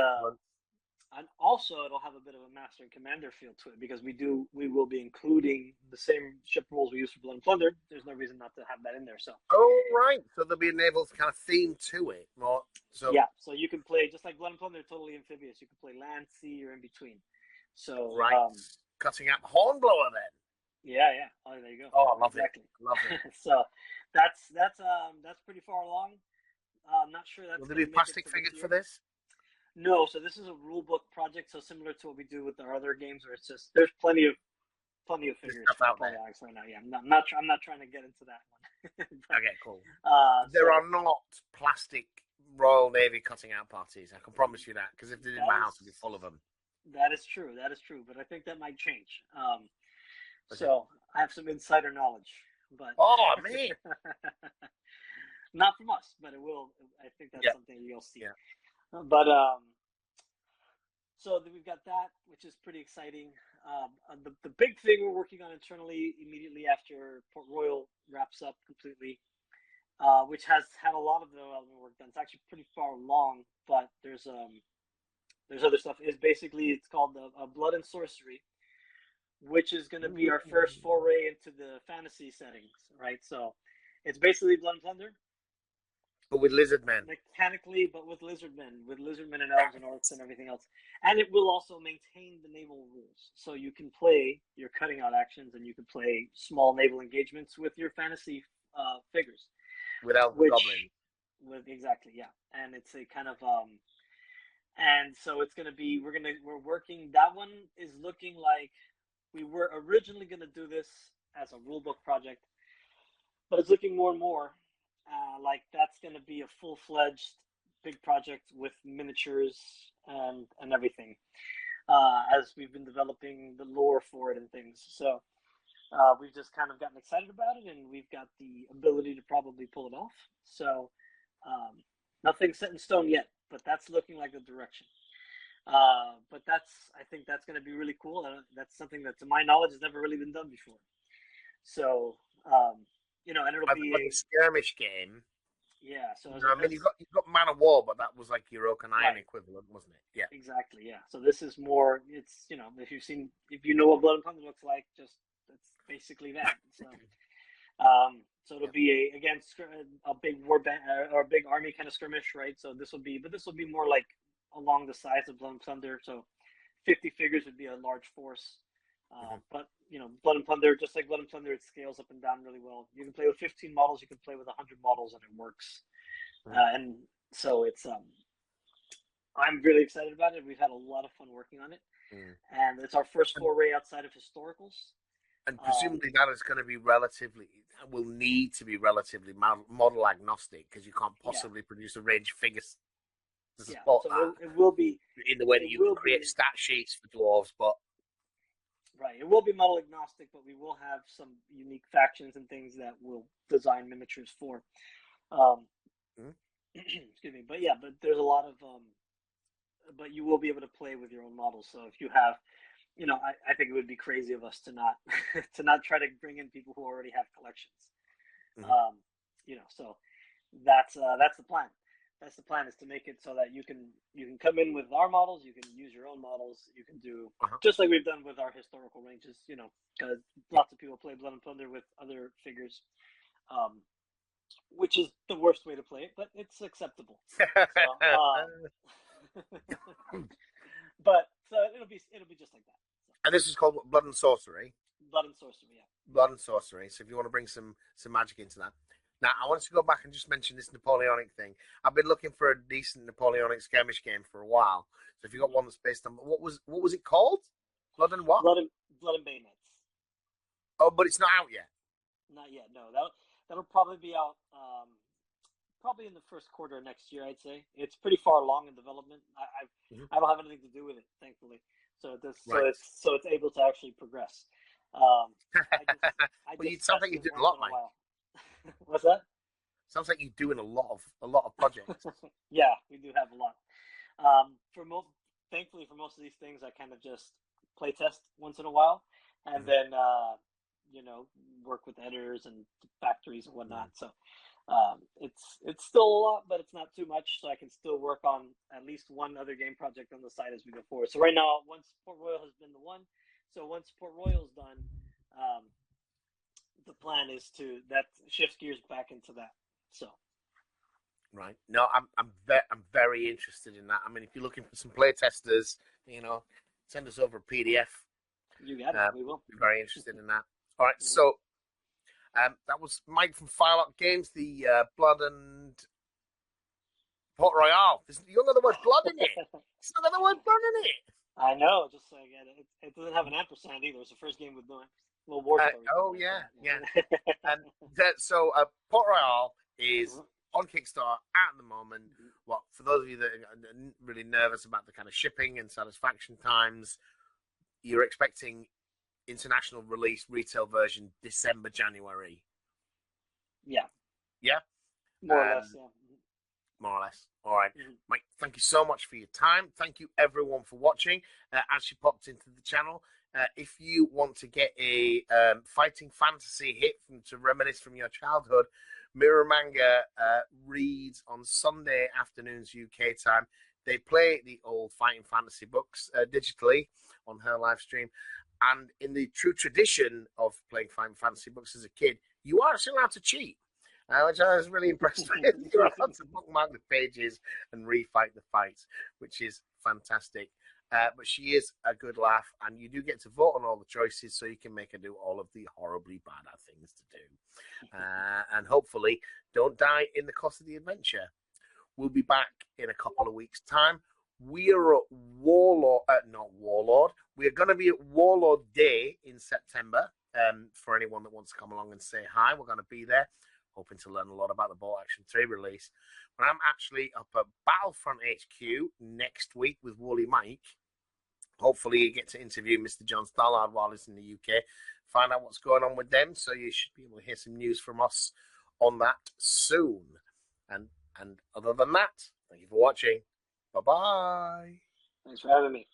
[SPEAKER 2] also it'll have a bit of a Master and Commander feel to it, because we will be including the same ship rules we use for Blood and Plunder. There's no reason not to have that in there. So
[SPEAKER 1] right, so there'll be a naval kind of theme to it.
[SPEAKER 2] So you can play just like Blood and Plunder, totally amphibious. You can play land, sea, or in between. So
[SPEAKER 1] cutting out Hornblower then.
[SPEAKER 2] Yeah. Oh, there you go.
[SPEAKER 1] Oh, I love it. Love it.
[SPEAKER 2] So that's pretty far along. I'm not sure that's.
[SPEAKER 1] Will there be plastic figures for this?
[SPEAKER 2] No, so this is a rule book project, so similar to what we do with our other games, where it's just there's plenty of figures
[SPEAKER 1] out there
[SPEAKER 2] right now. Yeah, I'm not trying to get into that one.
[SPEAKER 1] But, okay, cool. There are not plastic Royal Navy cutting out parties. I can promise you that, because if they did, my house would be full of them.
[SPEAKER 2] That is true, but I think that might change. So I have some insider knowledge, but
[SPEAKER 1] man,
[SPEAKER 2] not from us, but it will. I think that's something you'll see.
[SPEAKER 1] Yeah.
[SPEAKER 2] But so we've got that, which is pretty exciting. The big thing we're working on internally immediately after Port Royal wraps up completely, which has had a lot of development work done. It's actually pretty far along, but there's other stuff. It's called Blood and Sorcery, which is going to be our first foray into the fantasy settings, right? So it's basically Blood and Plunder,
[SPEAKER 1] but with lizard men.
[SPEAKER 2] Mechanically, but with lizard men and elves and orcs and everything else. And it will also maintain the naval rules. So you can play your cutting out actions, and you can play small naval engagements with your fantasy figures.
[SPEAKER 1] With elves and goblins.
[SPEAKER 2] Exactly, yeah. And it's a kind of and so it's gonna be we're working, that one is looking like we were originally gonna do this as a rulebook project, but it's looking more and more like that's going to be a full-fledged big project with miniatures and everything, as we've been developing the lore for it and things. So We've just kind of gotten excited about it, and we've got the ability to probably pull it off. So nothing's set in stone yet, but that's looking like the direction. But I think that's going to be really cool. That's something that, to my knowledge, has never really been done before. So, and it'll be
[SPEAKER 1] a skirmish game.
[SPEAKER 2] Yeah. So
[SPEAKER 1] I mean, you've got Man of War, but that was like your Oak and Iron equivalent, wasn't it? Yeah.
[SPEAKER 2] Exactly. Yeah. So this is more. It's if you know what Blood and Thunder looks like, just it's basically that. So it'll be a big or a big army kind of skirmish, right? So this will be more like along the size of Blood and Thunder. So 50 figures would be a large force. But Blood and Thunder, just like Blood and Thunder, it scales up and down really well. You can play with 15 models, you can play with 100 models, and it works. And so it's I'm really excited about it. We've had a lot of fun working on it, and it's our first foray outside of historicals.
[SPEAKER 1] And presumably that is going to be will need to be relatively model agnostic, because you can't possibly produce a range of figures to support that.
[SPEAKER 2] It will be
[SPEAKER 1] in the way that you can create stat sheets for dwarves, but
[SPEAKER 2] it will be model agnostic, but we will have some unique factions and things that we'll design miniatures for. Excuse me, but there's a lot of but you will be able to play with your own models. So if you have, I think it would be crazy of us to not try to bring in people who already have collections. So that's the plan. That's the plan, is to make it so that you can come in with our models, you can use your own models, you can do just like we've done with our historical ranges, because lots of people play Blood and Thunder with other figures, which is the worst way to play it, but it's acceptable. But so it'll be just like that. So.
[SPEAKER 1] And this is called Blood and Sorcery.
[SPEAKER 2] Blood and Sorcery, yeah.
[SPEAKER 1] Blood and Sorcery. So if you want to bring some magic into that. Now, I want to go back and just mention this Napoleonic thing. I've been looking for a decent Napoleonic skirmish game for a while. So if you got one that's based on what was it called? Blood and what?
[SPEAKER 2] Blood and Bayonets.
[SPEAKER 1] Oh, but it's not out yet.
[SPEAKER 2] Not yet. No, that'll probably be out probably in the first quarter of next year. I'd say it's pretty far along in development. I don't have anything to do with it, thankfully. So it's able to actually progress.
[SPEAKER 1] Well, it sounds like you did a lot, Mike.
[SPEAKER 2] What's that?
[SPEAKER 1] Sounds like you're doing a lot of projects.
[SPEAKER 2] Yeah, we do have a lot. Thankfully for most of these things, I kind of just play test once in a while, and then work with editors and factories and whatnot. So it's still a lot, but it's not too much. So I can still work on at least one other game project on the side as we go forward. So right now, once Port Royal has been the one. So once Port Royal's done, the plan is to shift gears back into that. So,
[SPEAKER 1] right. No, I'm very interested in that. I mean, if you're looking for some play testers, send us over a PDF.
[SPEAKER 2] You got it. We will.
[SPEAKER 1] Be very interested in that. All right. So, that was Mike from Firelock Games. The Blood and Port Royal. You don't got the word blood in it. It's not got the word blood in it.
[SPEAKER 2] I know. Just so again, it doesn't have an ampersand either. It's the first game with no little war story.
[SPEAKER 1] Yeah. And so Port Royal is on Kickstarter at the moment. Well, for those of you that are really nervous about the kind of shipping and satisfaction times, you're expecting international release retail version December, January.
[SPEAKER 2] Yeah.
[SPEAKER 1] Yeah?
[SPEAKER 2] More or less, yeah.
[SPEAKER 1] More or less. All right. Mike, thank you so much for your time. Thank you, everyone, for watching. As you popped into the channel, if you want to get a fighting fantasy hit to reminisce from your childhood, Mirror Manga reads on Sunday afternoons UK time. They play the old fighting fantasy books digitally on her live stream. And in the true tradition of playing fighting fantasy books as a kid, you are actually allowed to cheat. Which I was really impressed with. You're allowed to bookmark the pages and refight the fights, which is fantastic. But she is a good laugh, and you do get to vote on all the choices, so you can make her do all of the horribly bad things to do. And hopefully don't die in the course of the adventure. We'll be back in a couple of weeks' time. We are at Warlord. We're going to be at Warlord Day in September. For anyone that wants to come along and say hi, we're going to be there. Hoping to learn a lot about the Bolt Action 3 release. But I'm actually up at Battlefront HQ next week with Wooly Mike. Hopefully you get to interview Mr. John Stallard while he's in the UK. find out what's going on with them. So you should be able to hear some news from us on that soon. And other than that, thank you for watching. Bye-bye.
[SPEAKER 2] Thanks for having me.